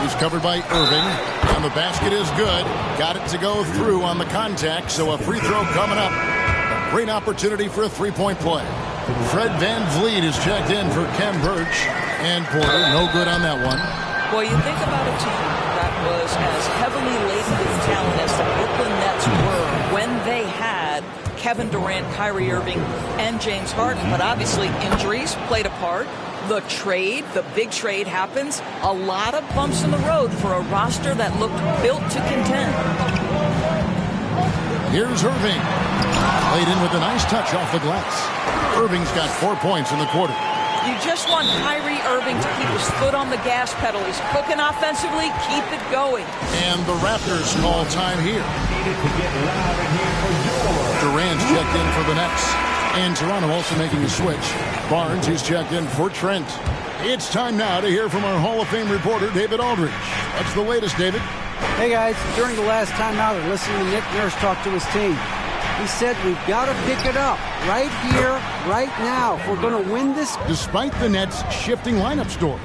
He's covered by Irving. And the basket is good. Got it to go through on the contact, so a free throw coming up. A great opportunity for a three-point play. Fred VanVleet is checked in for Khem Birch. And Porter, no good on that one. Well, you think about a team that was as heavily laden with talent as the Brooklyn Nets were when they had Kevin Durant, Kyrie Irving, and James Harden. But obviously injuries played a part. The trade, the big trade happens. A lot of bumps in the road for a roster that looked built to contend. Here's Irving. Played in with a nice touch off the glass. Irving's got 4 points in the quarter. You just want Kyrie Irving to keep his foot on the gas pedal. He's cooking offensively. Keep it going. And the Raptors call time here. Durant's checked in for the Nets. And Toronto also making a switch. Barnes, who's checked in for Trent. It's time now to hear from our Hall of Fame reporter, David Aldridge. What's the latest, David? Hey, guys. During the last timeout, I listened to Nick Nurse talk to his team. He said we've got to pick it up right here, right now, if we're going to win this. Despite the Nets shifting lineup stores,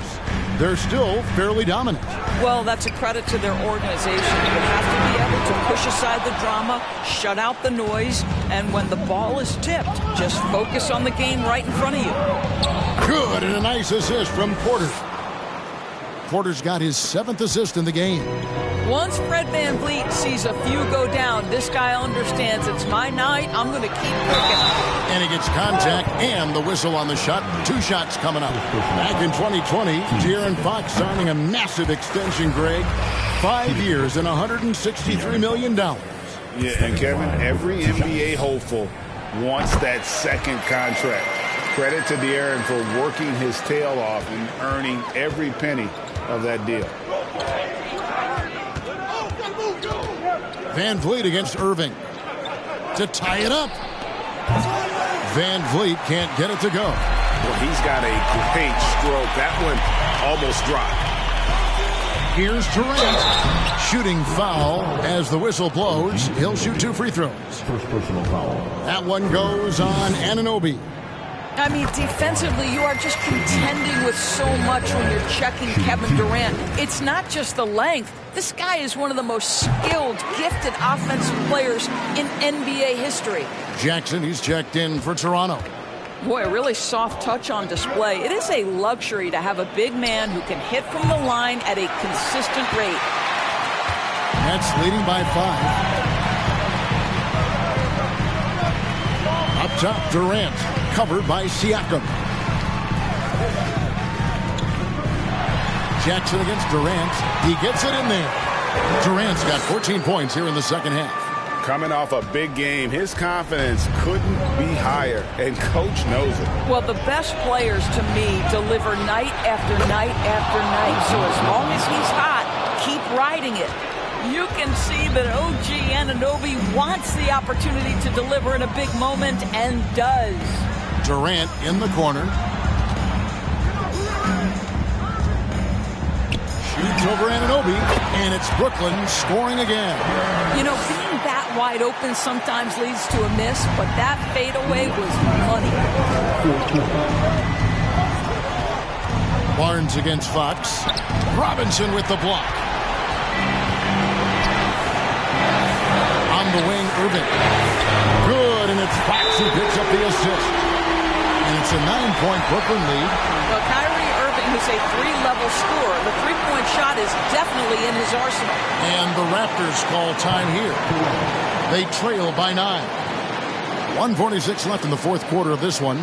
they're still fairly dominant. Well, that's a credit to their organization. You have to be able to push aside the drama, shut out the noise, and when the ball is tipped, just focus on the game right in front of you. Good, and a nice assist from Porter. Porter's got his 7th assist in the game. Once Fred VanVleet sees a few go down, this guy understands it's my night. I'm going to keep cooking. And he gets contact and the whistle on the shot. 2 shots coming up. Back in 2020, De'Aaron Fox signing a massive extension, Greg. 5 years and $163 million. Yeah, and Kevin, every NBA hopeful wants that second contract. Credit to De'Aaron for working his tail off and earning every penny of that deal. VanVleet against Irving to tie it up. VanVleet can't get it to go. Well, he's got a great stroke. That one almost dropped. Here's Durant. Shooting foul as the whistle blows. He'll shoot 2 free throws. First personal foul. That one goes on Anunoby. I mean, defensively, you are just contending with so much when you're checking Kevin Durant. It's not just the length. This guy is one of the most skilled, gifted offensive players in NBA history. Jackson, he's checked in for Toronto. Boy, a really soft touch on display. It is a luxury to have a big man who can hit from the line at a consistent rate. Nets leading by 5. Up top, Durant. Covered by Siakam. Jackson against Durant. He gets it in there. Durant's got 14 points here in the second half. Coming off a big game, his confidence couldn't be higher, and coach knows it. Well, the best players, to me, deliver night after night after night. So as long as he's hot, keep riding it. You can see that OG Anunoby wants the opportunity to deliver in a big moment, and does. Durant in the corner. Shoots over Anunoby, and it's Brooklyn scoring again. You know, being that wide open sometimes leads to a miss, but that fadeaway was money. Barnes against Fox. Robinson with the block. On the wing, Irving. Good, and it's Fox who picks up the assist. And it's a 9-point Brooklyn lead. Well, Kyrie Irving is a 3-level scorer. The 3-point shot is definitely in his arsenal. And the Raptors call time here. They trail by 9. 1:46 left in the fourth quarter of this one.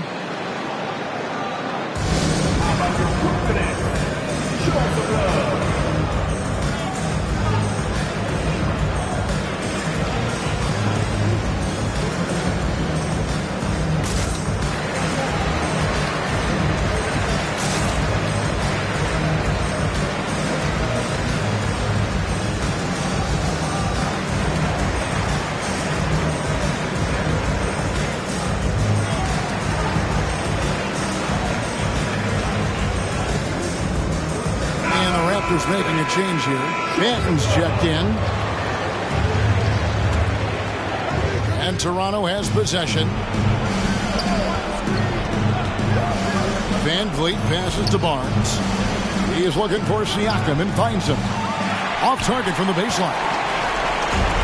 Making a change here. Benton's checked in. And Toronto has possession. VanVleet passes to Barnes. He is looking for Siakam and finds him. Off target from the baseline.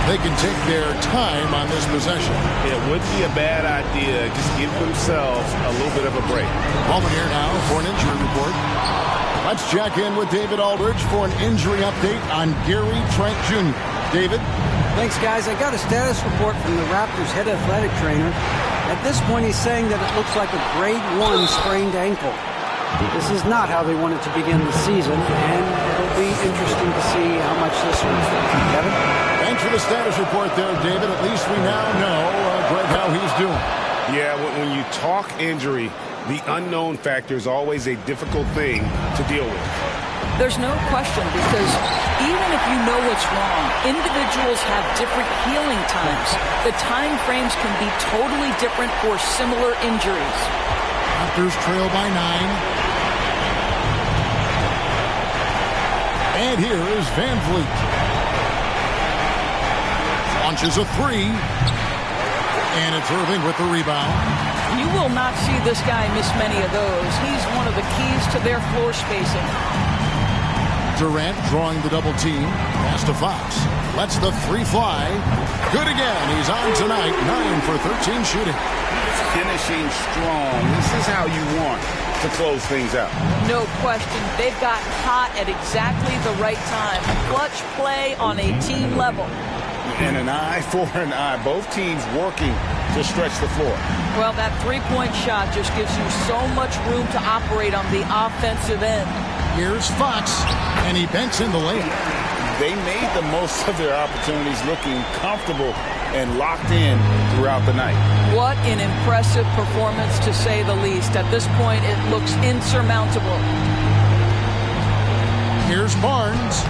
They can take their time on this possession. It would be a bad idea. Just give themselves a little bit of a break. Ballman here now for an injury report. Let's check in with David Aldridge for an injury update on Gary Trent Jr. David? Thanks, guys. I got a status report from the Raptors head athletic trainer. At this point, he's saying that it looks like a grade 1 sprained ankle. This is not how they wanted to begin the season, and it'll be interesting to see how much this one's for. Kevin? Thanks for the status report there, David. At least we now know, Greg, how he's doing. Yeah, when you talk injury, the unknown factor is always a difficult thing to deal with. There's no question, because even if you know what's wrong, individuals have different healing times. The time frames can be totally different for similar injuries. Raptors trail by 9. And here is Van Vliet. Launches a 3. And it's Irving with the rebound. You will not see this guy miss many of those. He's one of the keys to their floor spacing. Durant drawing the double team. Pass to Fox. Lets the 3 fly. Good again. He's on tonight. 9 for 13 shooting. Finishing strong. This is how you want to close things out. No question. They've got hot at exactly the right time. Clutch play on a team level. And an eye for an eye. Both teams working to stretch the floor. Well, that three-point shot just gives you so much room to operate on the offensive end. Here's Fox, and he banks in the layup. They made the most of their opportunities, looking comfortable and locked in throughout the night. What an impressive performance, to say the least. At this point, it looks insurmountable. Here's Barnes.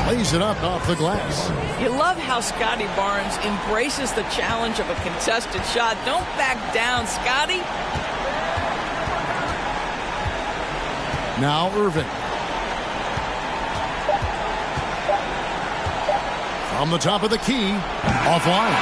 Lays it up off the glass. You love how Scotty Barnes embraces the challenge of a contested shot. Don't back down, Scotty. Now Irving. From the top of the key, offline.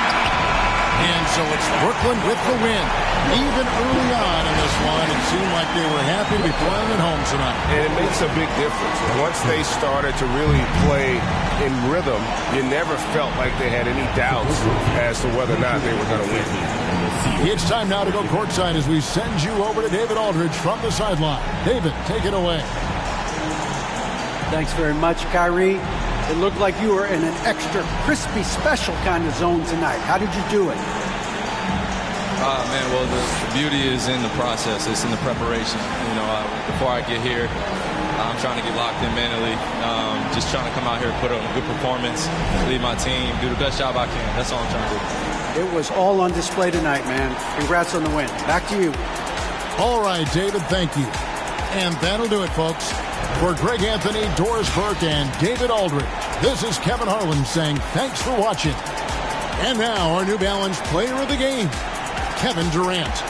And so it's Brooklyn with the win. Even early on in this one, it seemed like they were happy to be playing at home tonight. And it makes a big difference. Once they started to really play in rhythm, you never felt like they had any doubts as to whether or not they were going to win. It's time now to go courtside as we send you over to David Aldridge from the sideline. David, take it away. Thanks very much, Kyrie. It looked like you were in an extra crispy special kind of zone tonight. How did you do it? Man, well, the beauty is in the process. It's in the preparation. You know, before I get here, I'm trying to get locked in mentally. Just trying to come out here, put up a good performance, lead my team, do the best job I can. That's all I'm trying to do. It was all on display tonight, man. Congrats on the win. Back to you. All right, David, thank you. And that'll do it, folks. For Greg Anthony, Doris Burke, and David Aldridge, this is Kevin Harlan saying thanks for watching. And now our New Balance player of the game, Kevin Durant.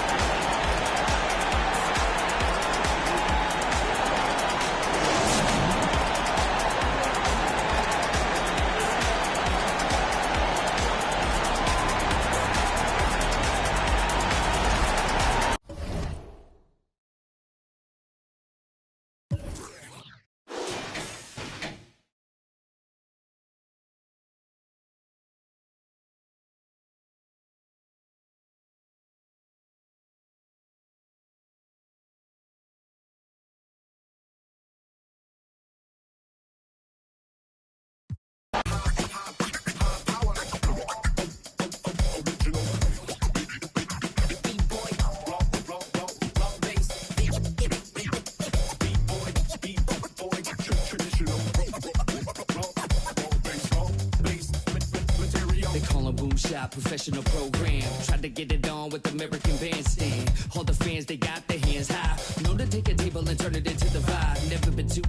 Professional program. Tried to get it on with American Bandstand. All the fans, they got their hands high. Known to take a table and turn it into the vibe. Never been too,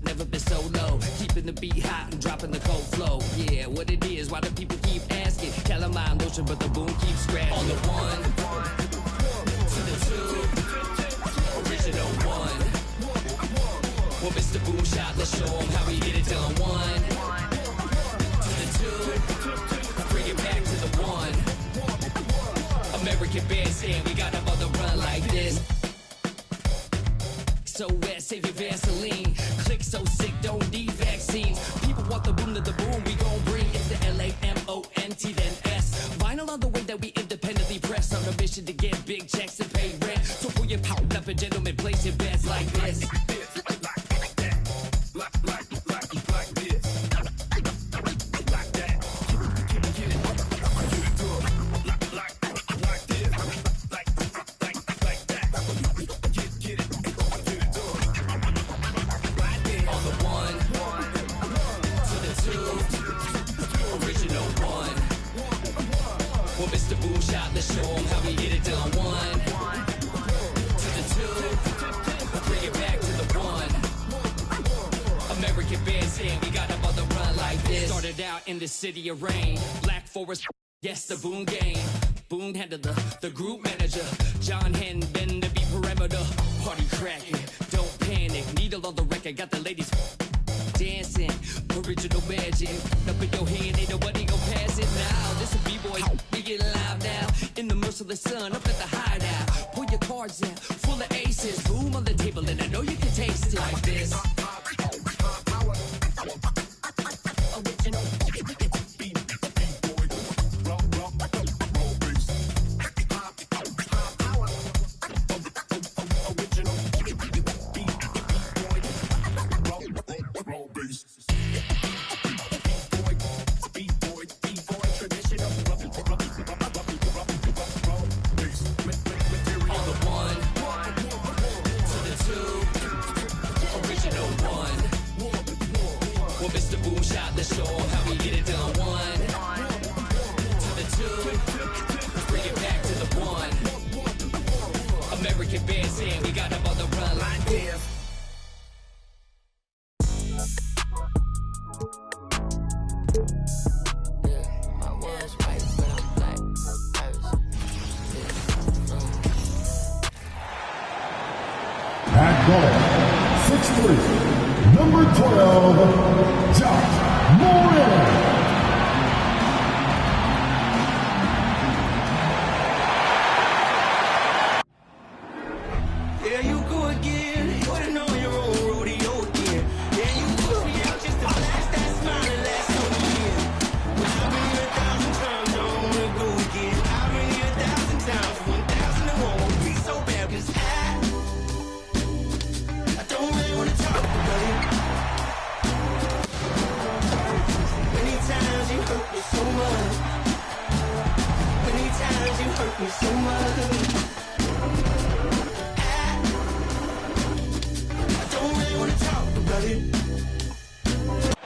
never been so low. Keeping the beat hot and dropping the cold flow. Yeah, what it is, why do people keep asking? Calamine lotion, but the boom keeps scratching. On the one, to the two, original one. Well, Mr. Boom Shot, let's show him how we get it done. One, to the two, bring it back to the one. American Bandstand, we got them on the run like this. So wet, save your Vaseline. Click so sick, don't need vaccines. People want the boom to the boom, we gon' bring. It's the LAMONT, then S. Vinyl on the way that we independently press. On a mission to get big checks and pay rent. So pull your power up and gentlemen, place your bets like this. Well, Mr. Boom Shot, let's show him how we get it done. 1 to the 2, bring it back to the 1. American bandstand, we got them on the run like this. Started out in the city of rain, Black Forest, yes, the Boom game. Boone handled the group manager. John Hen been to be perimeter. Party cracking, don't panic. Needle on the record, got the ladies dancing. Original magic. Up in your hand, ain't nobody gon' pass it now. This a B-boy, we get live now. In the merciless sun, up at the hideout. Pull your cards out, full of aces. Boom on the table, and I know you can taste it like this. Original. At guard, 6'3", number 12, Josh Moran. There you go again, putting on your own rodeo again. There you go, yeah, just to blast that smile and last so years. But I've been here 1,000 times, I don't wanna go again. I've been here 1,000 times, 1,000 and one won't be so bad, 'cause I don't really wanna talk about it. Many times you hurt me so much. Many times you hurt me so much.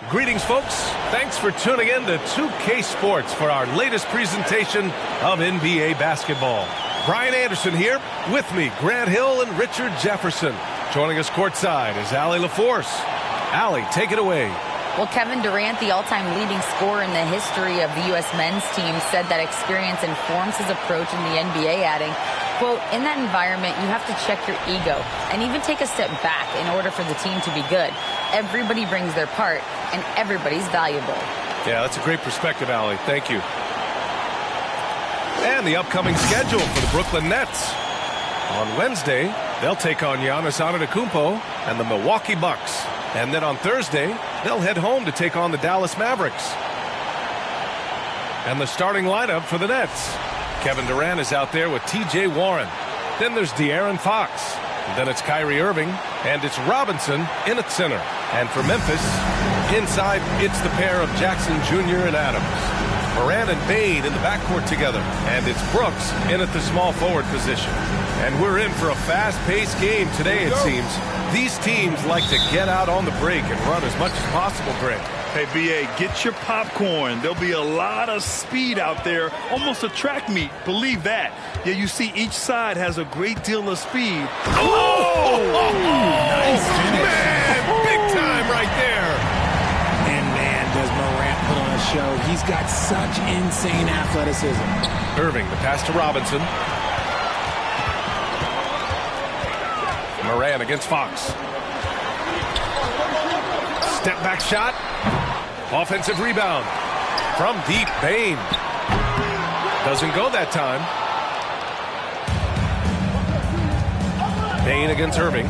Greetings, folks. Thanks for tuning in to 2K Sports for our latest presentation of NBA basketball. Brian Anderson here. With me, Grant Hill and Richard Jefferson. Joining us courtside is Allie LaForce. Allie, take it away. Well, Kevin Durant, the all-time leading scorer in the history of the U.S. men's team, said that experience informs his approach in the NBA, adding, quote, in that environment, you have to check your ego and even take a step back in order for the team to be good. Everybody brings their part, and everybody's valuable. Yeah, that's a great perspective, Allie. Thank you. And the upcoming schedule for the Brooklyn Nets. On Wednesday, they'll take on Giannis Antetokounmpo and the Milwaukee Bucks. And then on Thursday, they'll head home to take on the Dallas Mavericks. And the starting lineup for the Nets. Kevin Durant is out there with T.J. Warren. Then there's De'Aaron Fox. And then it's Kyrie Irving. And it's Robinson in at center. And for Memphis, inside, it's the pair of Jackson Jr. and Adams. Morant and Bane in the backcourt together. And it's Brooks in at the small forward position. And we're in for a fast-paced game today, it seems. These teams like to get out on the break and run as much as possible, Greg. Hey, B.A., get your popcorn. There'll be a lot of speed out there, almost a track meet. Believe that. Yeah, you see each side has a great deal of speed. Oh! Nice finish. Man, big time right there. And man, does Morant put on a show. He's got such insane athleticism. Irving, the pass to Robinson. Morant against Fox. Step back shot. Offensive rebound. From deep, Bane. Doesn't go that time. Bane against Irving.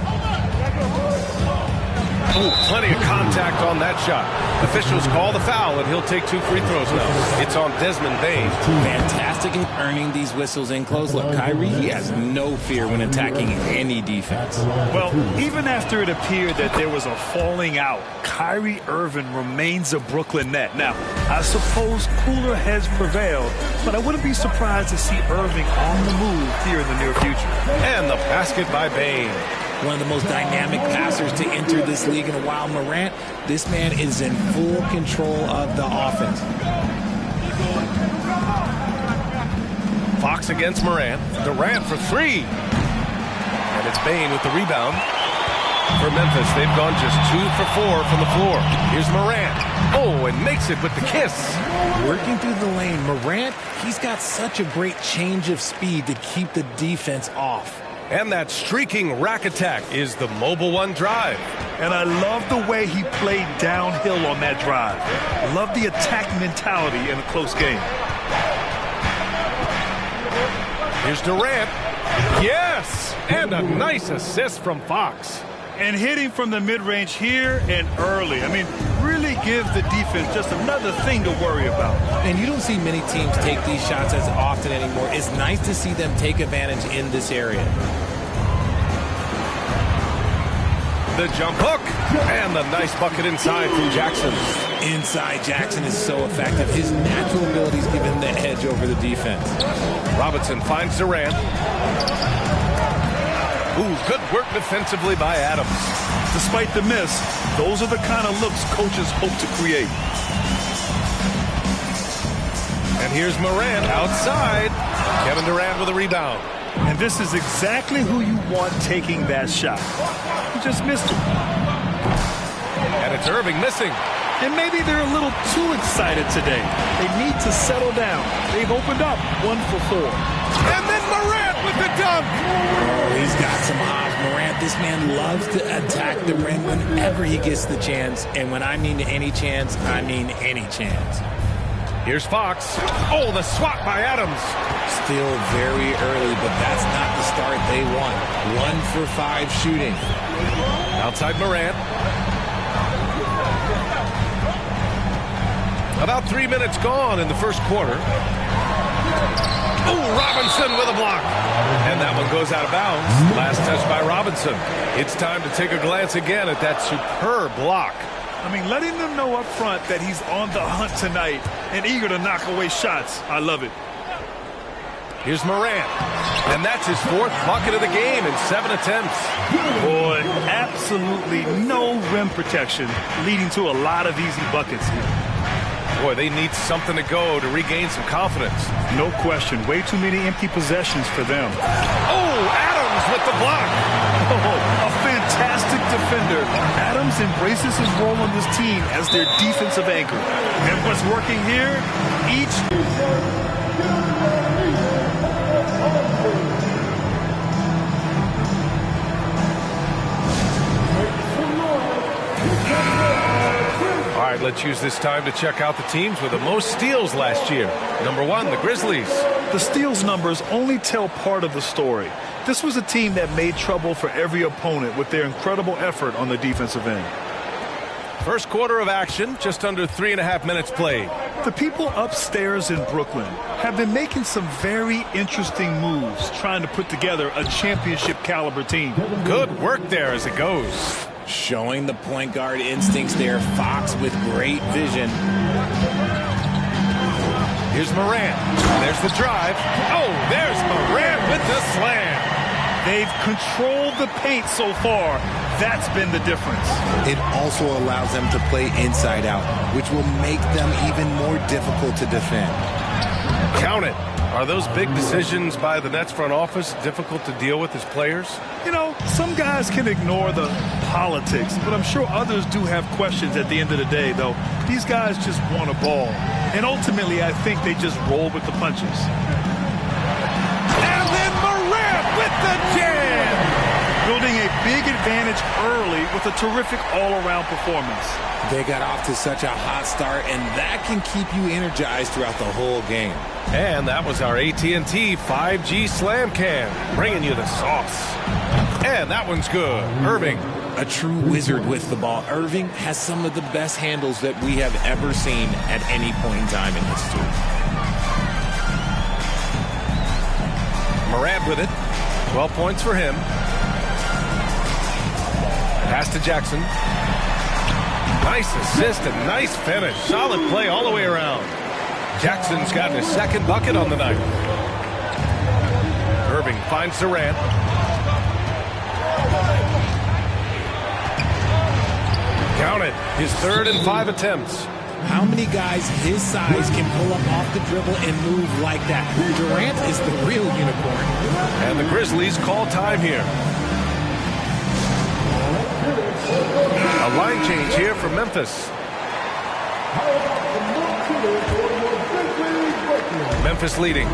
Ooh, plenty of contact on that shot. Officials call the foul, and he'll take 2 free throws now. It's on Desmond Bane. Fantastic at earning these whistles in close. Look, Kyrie, he has no fear when attacking any defense. Well, even after it appeared that there was a falling out, Kyrie Irving remains a Brooklyn Net. Now, I suppose cooler heads prevailed, but I wouldn't be surprised to see Irving on the move here in the near future. And the basket by Bane. One of the most dynamic passers to enter this league in a while. Morant, this man is in full control of the offense. Fox against Morant. Durant for three. And it's Bane with the rebound. For Memphis, they've gone just 2 for 4 from the floor. Here's Morant. Oh, and makes it with the kiss. Working through the lane, Morant, he's got such a great change of speed to keep the defense off. And that streaking rack attack is the Mobile One drive. And I love the way he played downhill on that drive. Love the attack mentality in a close game. Here's Durant. Yes! And a nice assist from Fox. And hitting from the mid-range here and early. I mean, really gives the defense just another thing to worry about. And you don't see many teams take these shots as often anymore. It's nice to see them take advantage in this area. The jump hook. And the nice bucket inside from Jackson. Inside Jackson is so effective. His natural abilities give him the edge over the defense. Robinson finds Durant. Ooh, good work defensively by Adams. Despite the miss, those are the kind of looks coaches hope to create. And here's Morant outside. Kevin Durant with a rebound. And this is exactly who you want taking that shot. He just missed it. And it's Irving missing. And maybe they're a little too excited today. They need to settle down. They've opened up 1 for 4. And then Morant with the dunk. Oh, he's got some hops. Morant, this man loves to attack the rim whenever he gets the chance. And when I mean any chance, I mean any chance. Here's Fox. Oh, the swat by Adams. Still very early, but that's not the start they want. 1 for 5 shooting. Outside Morant. About 3 minutes gone in the first quarter. Oh, Robinson with a block. And that one goes out of bounds. Last touch by Robinson. It's time to take a glance again at that superb block. I mean, letting them know up front that he's on the hunt tonight and eager to knock away shots. I love it. Here's Morant. And that's his 4th bucket of the game in 7 attempts. Boy, absolutely no rim protection, leading to a lot of easy buckets here. Boy, they need something to go to regain some confidence. No question. Way too many empty possessions for them. Oh, Adams with the block. Oh, a fantastic defender. Adams embraces his role on this team as their defensive anchor. And what's working here? All right, let's use this time to check out the teams with the most steals last year. Number 1, the Grizzlies. The steals numbers only tell part of the story. This was a team that made trouble for every opponent with their incredible effort on the defensive end. First quarter of action, just under 3.5 minutes played. The people upstairs in Brooklyn have been making some very interesting moves, trying to put together a championship caliber team. Good work there as it goes. Showing the point guard instincts there. Fox with great vision. Here's Morant. There's the drive. Oh, there's Morant with the slam. They've controlled the paint so far. That's been the difference. It also allows them to play inside out, which will make them even more difficult to defend. Count it. Are those big decisions by the Nets front office difficult to deal with as players? You know, some guys can ignore the politics, but I'm sure others do have questions at the end of the day, though. These guys just want a ball. And ultimately, I think they just roll with the punches. And then Morant with the jam! Building a big advantage early with a terrific all-around performance. They got off to such a hot start, and that can keep you energized throughout the whole game. And that was our AT&T 5G Slam Cam, bringing you the sauce. And that one's good. Irving. A true wizard with the ball. Irving has some of the best handles that we have ever seen at any point in time in history. Morant with it. 12 points for him. Pass to Jackson. Nice assist and nice finish. Solid play all the way around. Jackson's gotten his 2nd bucket on the night. Irving finds Durant. Count it. His 3rd and 5 attempts. How many guys his size can pull up off the dribble and move like that? Durant is the real unicorn. And the Grizzlies call time here. A line change here for Memphis. Memphis leading.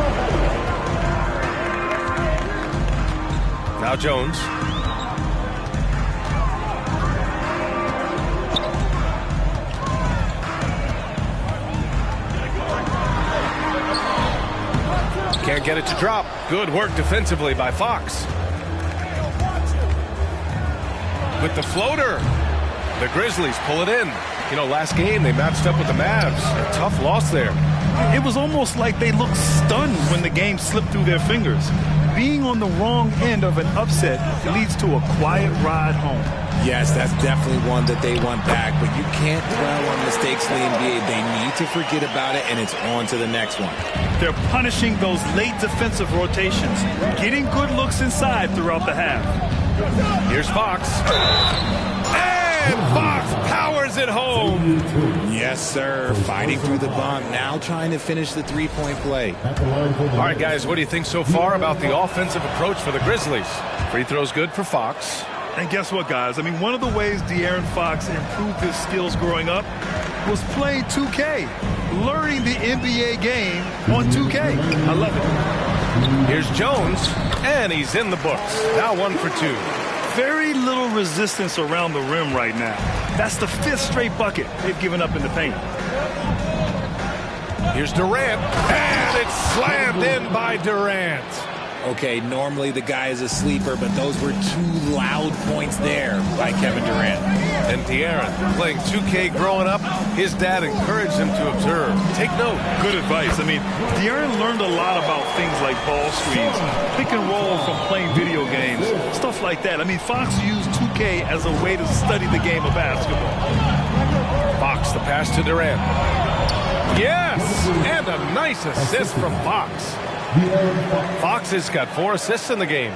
Now Jones. Can't get it to drop. Good work defensively by Fox. With the floater. The Grizzlies pull it in. You know, last game they matched up with the Mavs. A tough loss there. It was almost like they looked stunned when the game slipped through their fingers. Being on the wrong end of an upset leads to a quiet ride home. Yes, that's definitely one that they want back, but you can't dwell on mistakes in the NBA. They need to forget about it, and it's on to the next one. They're punishing those late defensive rotations, getting good looks inside throughout the half. Here's Fox. And Fox powers it home. Yes, sir. Fighting through the bump. Now trying to finish the three-point play. All right, guys, what do you think so far about the offensive approach for the Grizzlies? Free throws good for Fox. And guess what, guys? I mean, one of the ways De'Aaron Fox improved his skills growing up was playing 2K, learning the NBA game on 2K. I love it. Here's Jones, and he's in the books. Now 1 for 2. Very little resistance around the rim right now. That's the 5th straight bucket they've given up in the paint. Here's Durant, and it's slammed in by Durant. Okay, normally the guy is a sleeper, but those were 2 loud points there by Kevin Durant. And De'Aaron, playing 2K growing up, his dad encouraged him to observe. Take note. Good advice. I mean, De'Aaron learned a lot about things like ball screens, pick and roll from playing video games, stuff like that. I mean, Fox used 2K as a way to study the game of basketball. Fox, the pass to Durant. Yes! And a nice assist from Fox. Fox has got 4 assists in the game.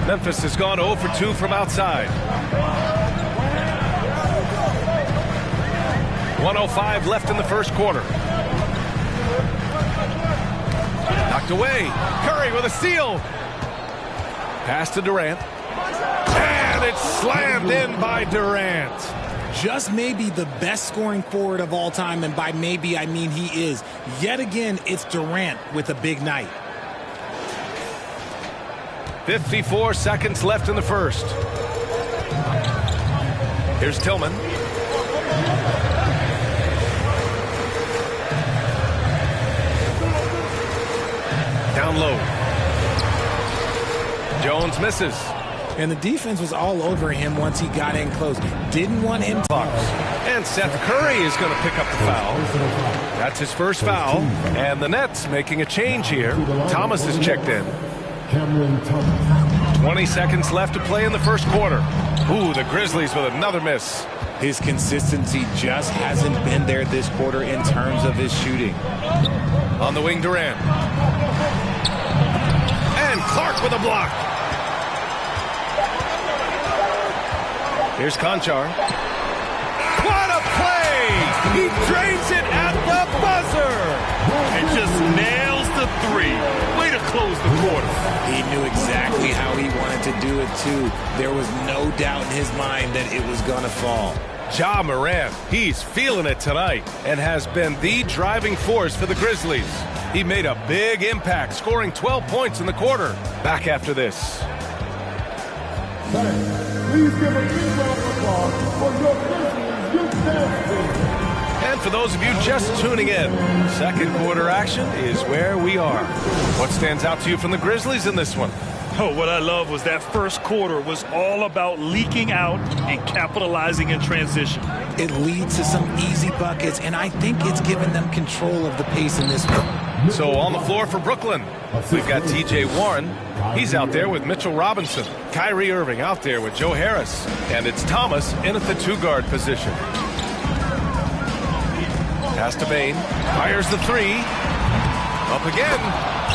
Memphis has gone 0 for 2 from outside. 1:05 left in the first quarter. Knocked away. Curry with a steal. Pass to Durant. And it's slammed in by Durant. Just maybe the best scoring forward of all time, and by maybe I mean he is. Yet again, it's Durant with a big night. 54 seconds left in the first. Here's Tillman. Down low. Jones misses. And the defense was all over him once he got in close. Didn't want him to. And Seth Curry is going to pick up the foul. That's his first foul. And the Nets making a change here. Thomas is checked in. 20 seconds left to play in the first quarter. Ooh, the Grizzlies with another miss. His consistency just hasn't been there this quarter in terms of his shooting. On the wing, Durant. And Clark with a block. Here's Conchar. What a play! He drains it at the buzzer! And just nails the 3. Way to close the quarter. He knew exactly how he wanted to do it, too. There was no doubt in his mind that it was going to fall. Ja Morant, he's feeling it tonight and has been the driving force for the Grizzlies. He made a big impact, scoring 12 points in the quarter. Back after this. Please give a big round of applause for your Grizzlies youth dance team. And for those of you just tuning in, second quarter action is where we are. What stands out to you from the Grizzlies in this one? Oh, what I love was that first quarter was all about leaking out and capitalizing in transition. It leads to some easy buckets, and I think it's given them control of the pace in this one. So on the floor for Brooklyn, we've got T.J. Warren. He's out there with Mitchell Robinson. Kyrie Irving out there with Joe Harris. And it's Thomas in at the 2-guard position. Pass to Bane. Fires the 3. Up again.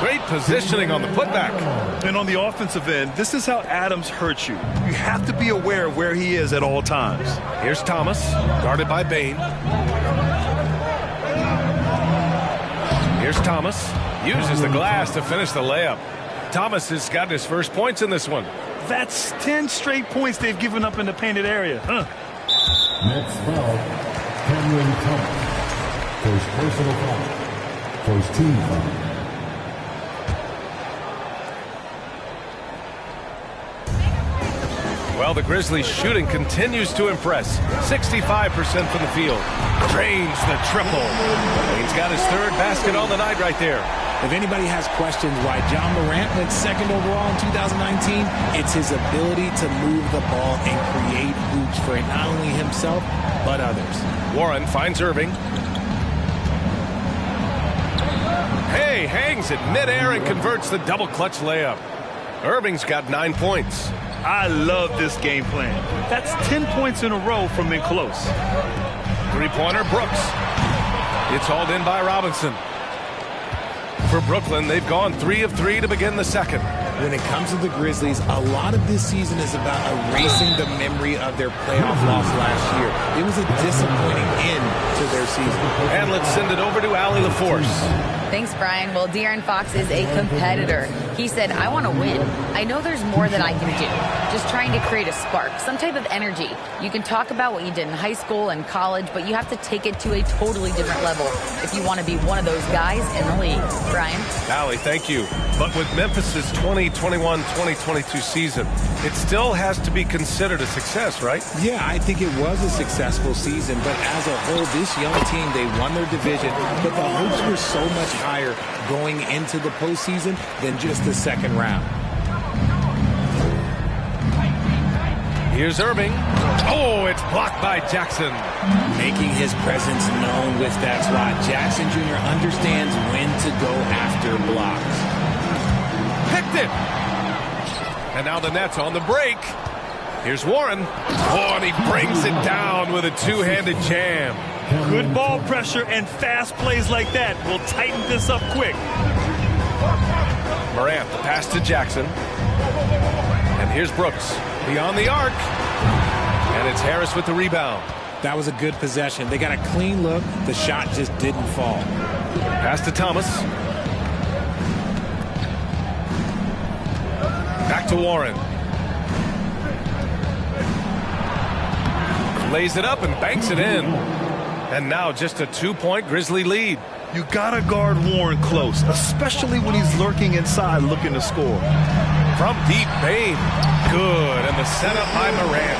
Great positioning on the putback. And on the offensive end, this is how Adams hurts you. You have to be aware of where he is at all times. Here's Thomas, guarded by Bane. Here's Thomas. Uses the glass to finish the layup. Thomas has gotten his first points in this one. That's 10 straight points they've given up in the painted area. Next foul, Cameron Thomas. First personal foul. First team foul. Well, the Grizzlies shooting continues to impress. 65% from the field. Drains the triple. He's got his third basket on the night right there. If anybody has questions why John Morant went second overall in 2019, it's his ability to move the ball and create hoops for not only himself, but others. Warren finds Irving. Hey, hangs it midair and converts the double clutch layup. Irving's got 9 points. I love this game plan. That's 10 points in a row from in close. Three-pointer, Brooks. It's hauled in by Robinson. For Brooklyn, they've gone 3 of 3 to begin the second. When it comes to the Grizzlies, a lot of this season is about erasing the memory of their playoff loss last year. It was a disappointing end to their season. And let's send it over to Allie LaForce. Thanks, Brian. Well, De'Aaron Fox is a competitor. He said, I want to win. I know there's more that I can do. Just trying to create a spark, some type of energy. You can talk about what you did in high school and college, but you have to take it to a totally different level if you want to be one of those guys in the league. Brian? Allie, thank you. But with Memphis's 2021-2022 season, it still has to be considered a success, right? Yeah, I think it was a successful season, but as a whole, this young team, they won their division, but the hopes were so much higher going into the postseason than just the second round. Here's Irving. Oh, it's blocked by Jackson. Making his presence known with that swat. Jackson Jr. understands when to go after blocks. Picked it. And now the Nets on the break. Here's Warren. Oh, and he brings it down with a two-handed jam. Good ball pressure and fast plays like that will tighten this up quick. Morant, the pass to Jackson. And here's Brooks beyond the arc. And it's Harris with the rebound. That was a good possession. They got a clean look. The shot just didn't fall. Pass to Thomas. Back to Warren. Lays it up and banks it in. And now just a 2-point Grizzly lead. You gotta guard Warren close, especially when he's lurking inside looking to score. From deep, Bain. Good. And the setup by Morant.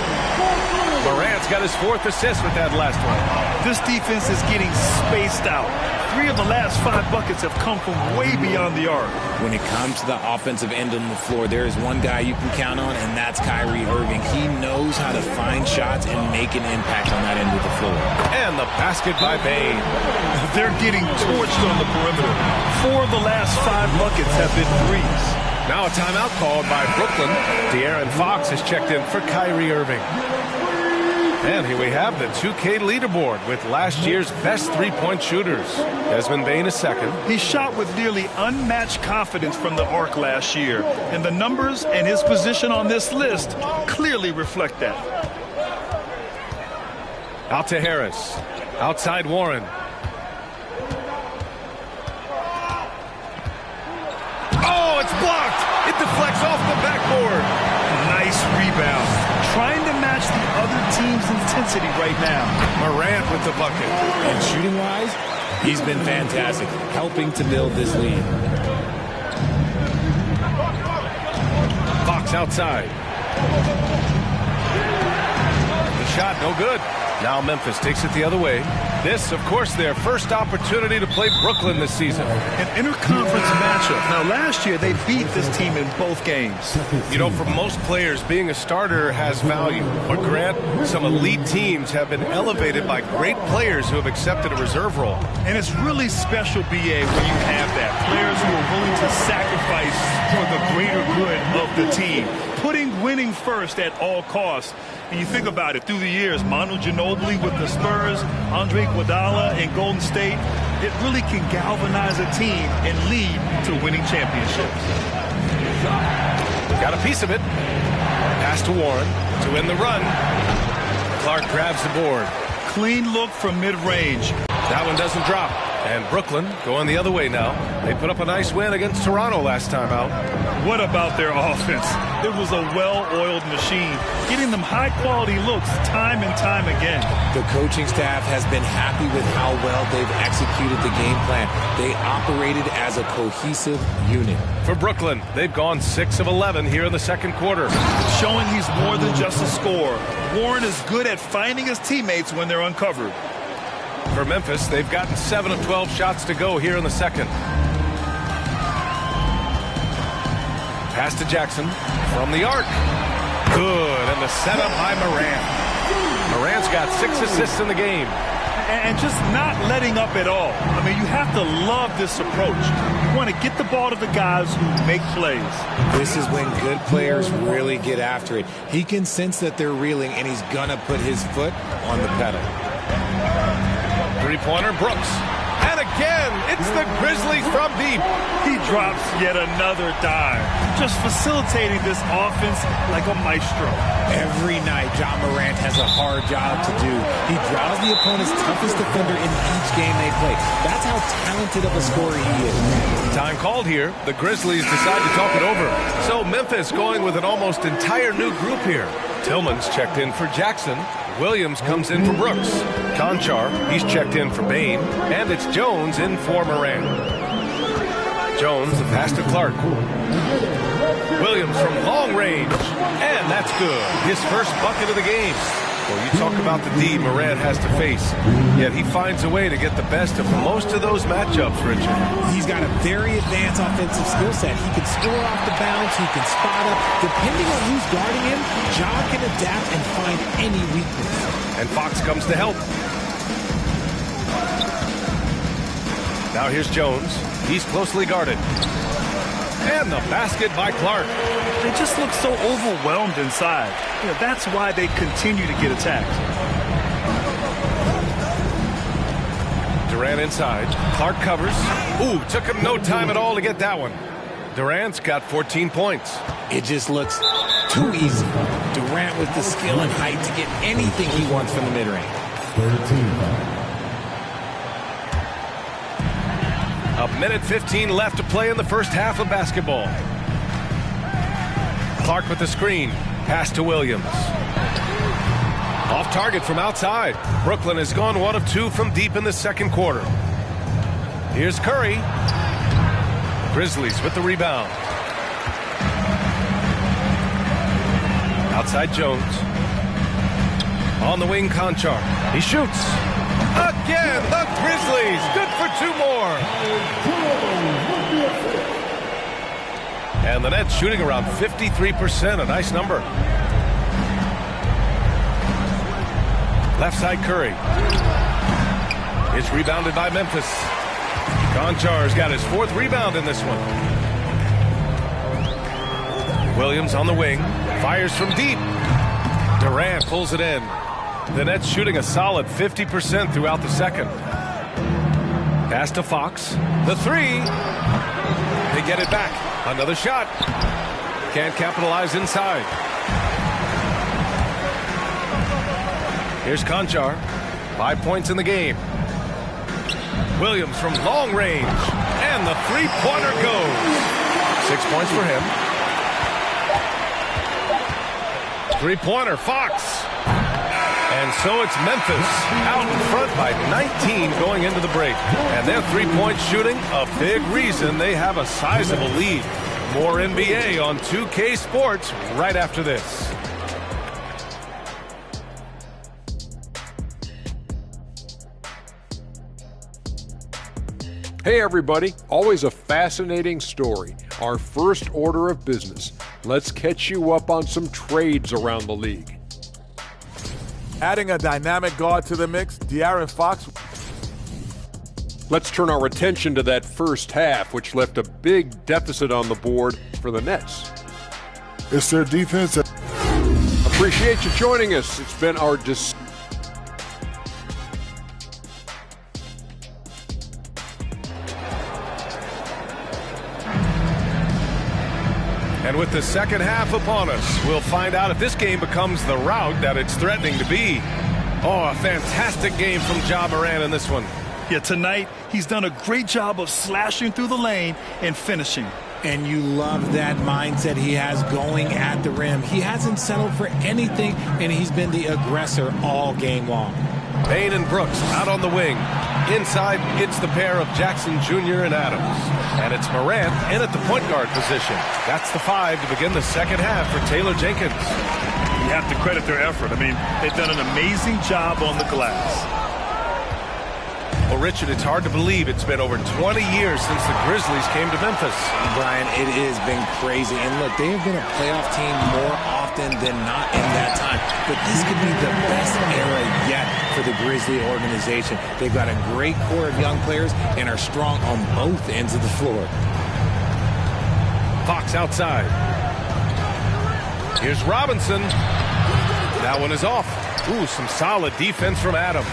Morant's got his 4th assist with that last one. This defense is getting spaced out. 3 of the last 5 buckets have come from way beyond the arc. When it comes to the offensive end of the floor, there is one guy you can count on, and that's Kyrie Irving. He knows how to find shots and make an impact on that end of the floor. And the basket by Bain. They're getting torched on the perimeter. 4 of the last 5 buckets have been threes. Now a timeout called by Brooklyn. De'Aaron Fox has checked in for Kyrie Irving. And here we have the 2K leaderboard with last year's best three-point shooters. Desmond Bain is second. He shot with nearly unmatched confidence from the arc last year. And the numbers and his position on this list clearly reflect that. Out to Harris. Outside Warren. Oh, it's blocked. It deflects off the backboard. Nice rebound. Trying to match the other team's intensity right now. Morant with the bucket. And shooting-wise, he's been fantastic, helping to build this lead. Fox outside. The shot, no good. Now Memphis takes it the other way. This, of course, their first opportunity to play Brooklyn this season. An interconference matchup. Now, last year, they beat this team in both games. You know, for most players, being a starter has value. But Grant, some elite teams have been elevated by great players who have accepted a reserve role. And it's really special, BA, when you have that. Players who are willing to sacrifice for the greater good of the team. Putting winning first at all costs. And you think about it, through the years, Manu Ginobili with the Spurs, Andre Iguodala in Golden State, it really can galvanize a team and lead to winning championships. Got a piece of it. Pass to Warren to win the run. Clark grabs the board. Clean look from mid-range. That one doesn't drop. And Brooklyn going the other way now. They put up a nice win against Toronto last time out. What about their offense? It was a well-oiled machine, getting them high-quality looks time and time again. The coaching staff has been happy with how well they've executed the game plan. They operated as a cohesive unit. For Brooklyn, they've gone 6 of 11 here in the second quarter. Showing he's more than just a scorer. Warren is good at finding his teammates when they're uncovered. For Memphis, they've gotten 7 of 12 shots to go here in the second. Pass to Jackson from the arc. Good, and the setup by Morant. Morant's got 6 assists in the game. And just not letting up at all. I mean, you have to love this approach. You want to get the ball to the guys who make plays. This is when good players really get after it. He can sense that they're reeling, and he's going to put his foot on the pedal. Three-pointer, Brooks. And again, it's the Grizzlies from deep. He drops yet another dime. Just facilitating this offense like a maestro. Every night, John Morant has a hard job to do. He draws the opponent's toughest defender in each game they play. That's how talented of a scorer he is. Time called here. The Grizzlies decide to talk it over. So Memphis going with an almost entire new group here. Tillman's checked in for Jackson. Williams comes in for Brooks. Conchar, he's checked in for Bain. And it's Jones in for Morant. Jones, the pass to Clark. Williams from long range. And that's good. His first bucket of the game. Well, you talk about the D Morant has to face. Yet he finds a way to get the best of most of those matchups, Richard. He's got a very advanced offensive skill set. He can score off the bounce. He can spot up. Depending on who's guarding him, John can adapt and find any weakness. And Fox comes to help. Now here's Jones. He's closely guarded. And the basket by Clark. They just look so overwhelmed inside. You know, that's why they continue to get attacked. Durant inside. Clark covers. Ooh, took him no time at all to get that one. Durant's got 14 points. It just looks too easy. Durant with the skill and height to get anything he wants from the mid-range. 13. A minute 15 left to play in the first half of basketball. Clark with the screen. Pass to Williams. Off target from outside. Brooklyn has gone 1 of 2 from deep in the second quarter. Here's Curry. Grizzlies with the rebound. Outside Jones. On the wing, Conchar. He shoots. Again, the Grizzlies. Good for 2 more. And the Nets shooting around 53%. A nice number. Left side Curry. It's rebounded by Memphis. Conchar's got his 4th rebound in this one. Williams on the wing. Fires from deep. Durant pulls it in. The Nets shooting a solid 50% throughout the second. Pass to Fox. The 3. They get it back. Another shot. Can't capitalize inside. Here's Conchar. 5 points in the game. Williams from long range. And the 3-pointer goes. 6 points for him. 3-pointer, Fox. And so it's Memphis out in front by 19 going into the break. And their 3-point shooting, a big reason they have a sizable lead. More NBA on 2K Sports right after this. Hey everybody, always a fascinating story. Our first order of business. Let's catch you up on some trades around the league. Adding a dynamic guard to the mix, De'Aaron Fox. Let's turn our attention to that first half, which left a big deficit on the board for the Nets. It's their defense. Appreciate you joining us. It's been our And with the second half upon us, we'll find out if this game becomes the rout that it's threatening to be. Oh, a fantastic game from Ja Morant in this one. Yeah, tonight he's done a great job of slashing through the lane and finishing. And you love that mindset he has going at the rim. He hasn't settled for anything, and he's been the aggressor all game long. Payne and Brooks out on the wing. Inside, it's the pair of Jackson Jr. and Adams. And it's Morant in at the point guard position. That's the 5 to begin the second half for Taylor Jenkins. You have to credit their effort. I mean, they've done an amazing job on the glass. Well, Richard, it's hard to believe it's been over 20 years since the Grizzlies came to Memphis. Brian, it has been crazy. And look, they have been a playoff team more often than not in that time. But this could be the best era yet for the Grizzly organization. They've got a great core of young players and are strong on both ends of the floor. Fox outside. Here's Robinson. That one is off. Ooh, some solid defense from Adams.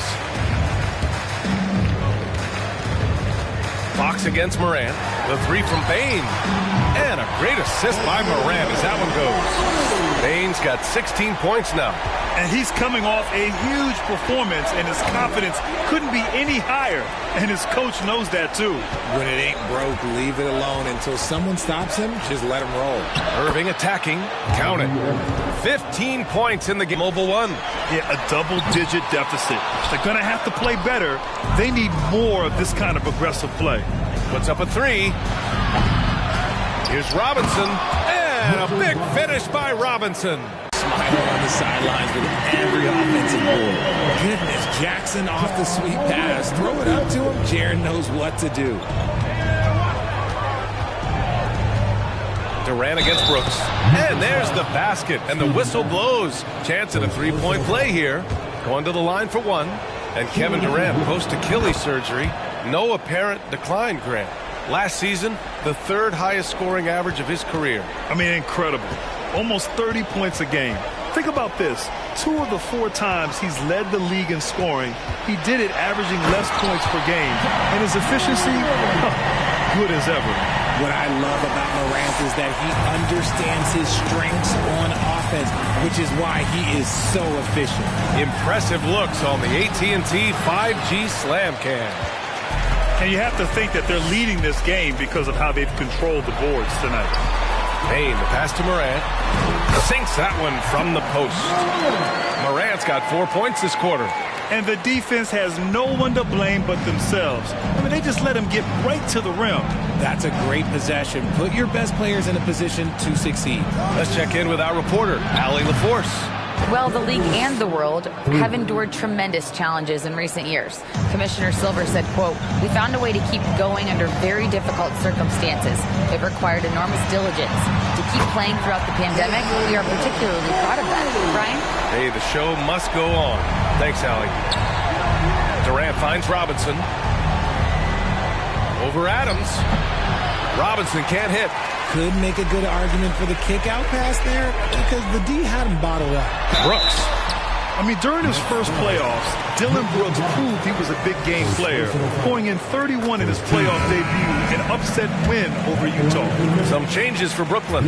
Fox against Morant. The 3 from Payne. And a great assist by Morant as that one goes. Payne's got 16 points now. And he's coming off a huge performance, and his confidence couldn't be any higher. And his coach knows that, too. When it ain't broke, leave it alone. Until someone stops him, just let him roll. Irving attacking. Count it. 15 points in the game. Mobile 1. Yeah, a double-digit deficit. They're going to have to play better. They need more of this kind of aggressive play. Puts up a 3. Here's Robinson. And a big finish by Robinson. Smiling on the sidelines with every offensive board. Goodness, Jackson off the sweet pass. Throw it up to him. Jaren knows what to do. Durant against Brooks. And there's the basket. And the whistle blows. Chance at a 3-point play here. Going to the line for 1. And Kevin Durant post-Achilles surgery. No apparent decline, Grant. Last season, the 3rd highest scoring average of his career. I mean, incredible. Almost 30 points a game. Think about this. 2 of the 4 times he's led the league in scoring, he did it averaging less points per game. And his efficiency, good as ever. What I love about Morant is that he understands his strengths on offense, which is why he is so efficient. Impressive looks on the AT&T 5G Slam Cam. And you have to think that they're leading this game because of how they've controlled the boards tonight. Payne, the pass to Morant. Sinks that one from the post. Morant's got 4 points this quarter. And the defense has no one to blame but themselves. I mean, they just let him get right to the rim. That's a great possession. Put your best players in a position to succeed. Let's check in with our reporter, Allie LaForce. Well, the league and the world have endured tremendous challenges in recent years. Commissioner Silver said, quote, "We found a way to keep going under very difficult circumstances. It required enormous diligence. To keep playing throughout the pandemic, we are particularly proud of that." Brian? Hey, the show must go on. Thanks, Allie. Durant finds Robinson. Over Adams. Robinson can't hit. Could make a good argument for the kick-out pass there because the D had him bottled up. Brooks. I mean, during his first playoffs, Dylan Brooks proved he was a big game player, going in 31 in his playoff debut, an upset win over Utah. Some changes for Brooklyn.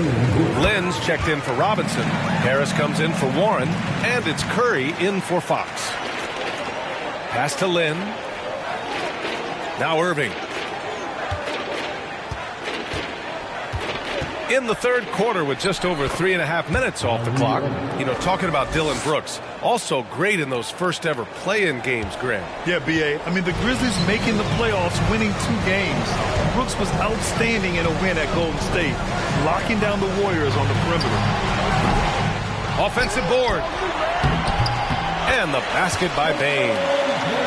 Lynn's checked in for Robinson. Harris comes in for Warren, and it's Curry in for Fox. Pass to Lynn. Now Irving. In the third quarter with just over 3.5 minutes off the clock. You know, talking about Dylan Brooks, also great in those first ever play-in games, Graham. Yeah, B.A. I mean, the Grizzlies making the playoffs, winning 2 games. Brooks was outstanding in a win at Golden State, locking down the Warriors on the perimeter. Offensive board. And the basket by Payne.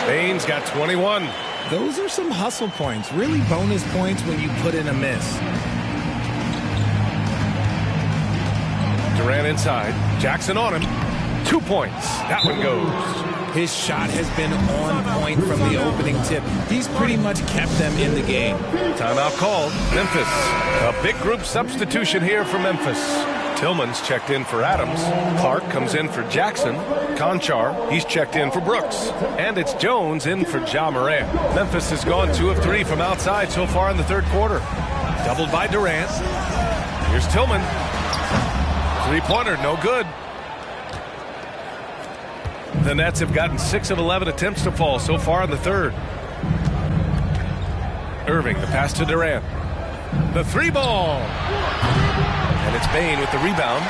Payne's got 21. Those are some hustle points, really bonus points when you put in a miss. Durant inside. Jackson on him. 2 points. That one goes. His shot has been on point from the opening tip. He's pretty much kept them in the game. Timeout called. Memphis. A big group substitution here for Memphis. Tillman's checked in for Adams. Clark comes in for Jackson. Conchar, he's checked in for Brooks. And it's Jones in for Ja Morant. Memphis has gone 2 of 3 from outside so far in the third quarter. Doubled by Durant. Here's Tillman. 3-pointer, no good. The Nets have gotten 6 of 11 attempts to fall so far in the third. Irving, the pass to Durant. The three ball. And it's Bane with the rebound.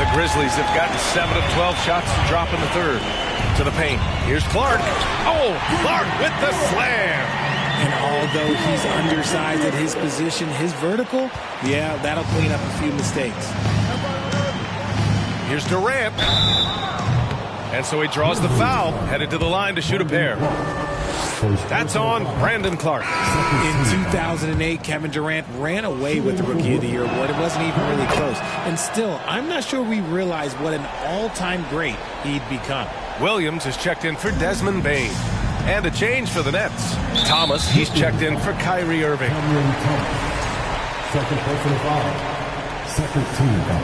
The Grizzlies have gotten 7 of 12 shots to drop in the third. To the paint. Here's Clark. Oh, Clark with the slam. And although he's undersized at his position, his vertical, yeah, that'll clean up a few mistakes. Here's Durant. And so he draws the foul, headed to the line to shoot a pair. That's on Brandon Clark. In 2008, Kevin Durant ran away with the Rookie of the Year award. It wasn't even really close. And still, I'm not sure we realize what an all-time great he'd become. Williams has checked in for Desmond Bane. And a change for the Nets. Thomas, he's checked in for Kyrie Irving. Second personal foul. Second team foul.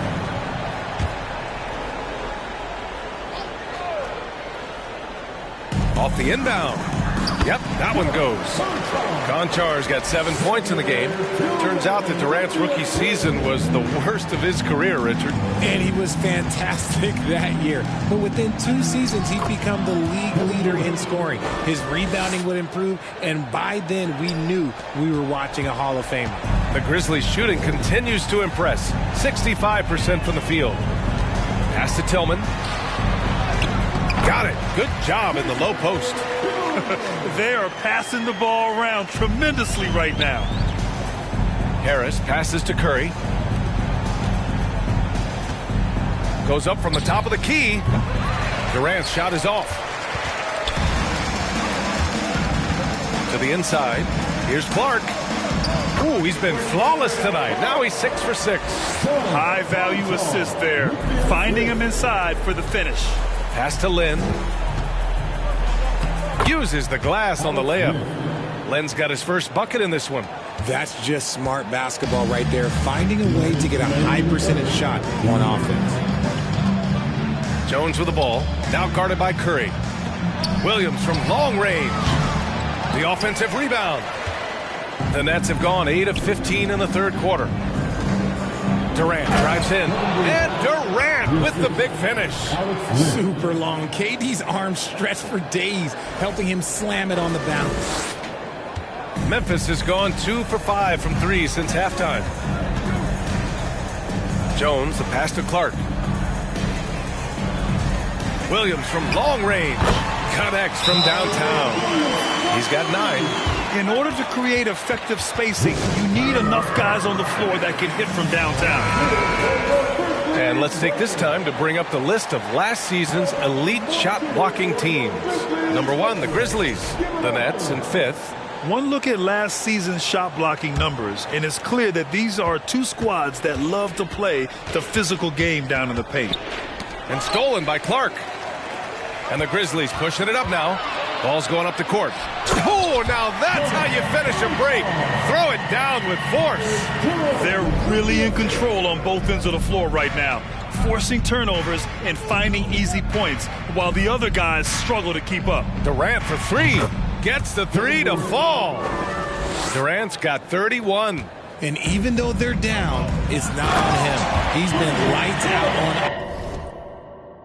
Off the inbound. Yep, that one goes. Gonchar's got 7 points in the game. Turns out that Durant's rookie season was the worst of his career, Richard. And he was fantastic that year. But within 2 seasons, he'd become the league leader in scoring. His rebounding would improve, and by then, we knew we were watching a Hall of Famer. The Grizzlies' shooting continues to impress. 65% from the field. Pass to Tillman. Got it. Good job in the low post. They are passing the ball around tremendously right now. Harris passes to Curry. Goes up from the top of the key. Durant's shot is off. To the inside. Here's Clark. Ooh, he's been flawless tonight. Now he's 6 for 6. High value assist there. Finding him inside for the finish. Pass to Lynn. Uses the glass on the layup. Lynn's got his first bucket in this one. That's just smart basketball right there. Finding a way to get a high percentage shot on offense. Jones with the ball. Now guarded by Curry. Williams from long range. The offensive rebound. The Nets have gone 8 of 15 in the third quarter. Durant drives in. And Durant with the big finish. Super long. KD's arms stretched for days, helping him slam it on the bounce. Memphis has gone 2 for 5 from 3 since halftime. Jones, the pass to Clark. Williams from long range. Connects from downtown. He's got 9. In order to create effective spacing, you need enough guys on the floor that can hit from downtown. And let's take this time to bring up the list of last season's elite shot-blocking teams. Number 1, the Grizzlies. The Nets in 5th. One look at last season's shot-blocking numbers, and it's clear that these are 2 squads that love to play the physical game down in the paint. And stolen by Clark. And the Grizzlies pushing it up now. Ball's going up the court. Oh, now that's how you finish a break. Throw it down with force. They're really in control on both ends of the floor right now, forcing turnovers and finding easy points while the other guys struggle to keep up. Durant for 3. Gets the 3 to fall. Durant's got 31. And even though they're down, it's not on him. He's been lights out on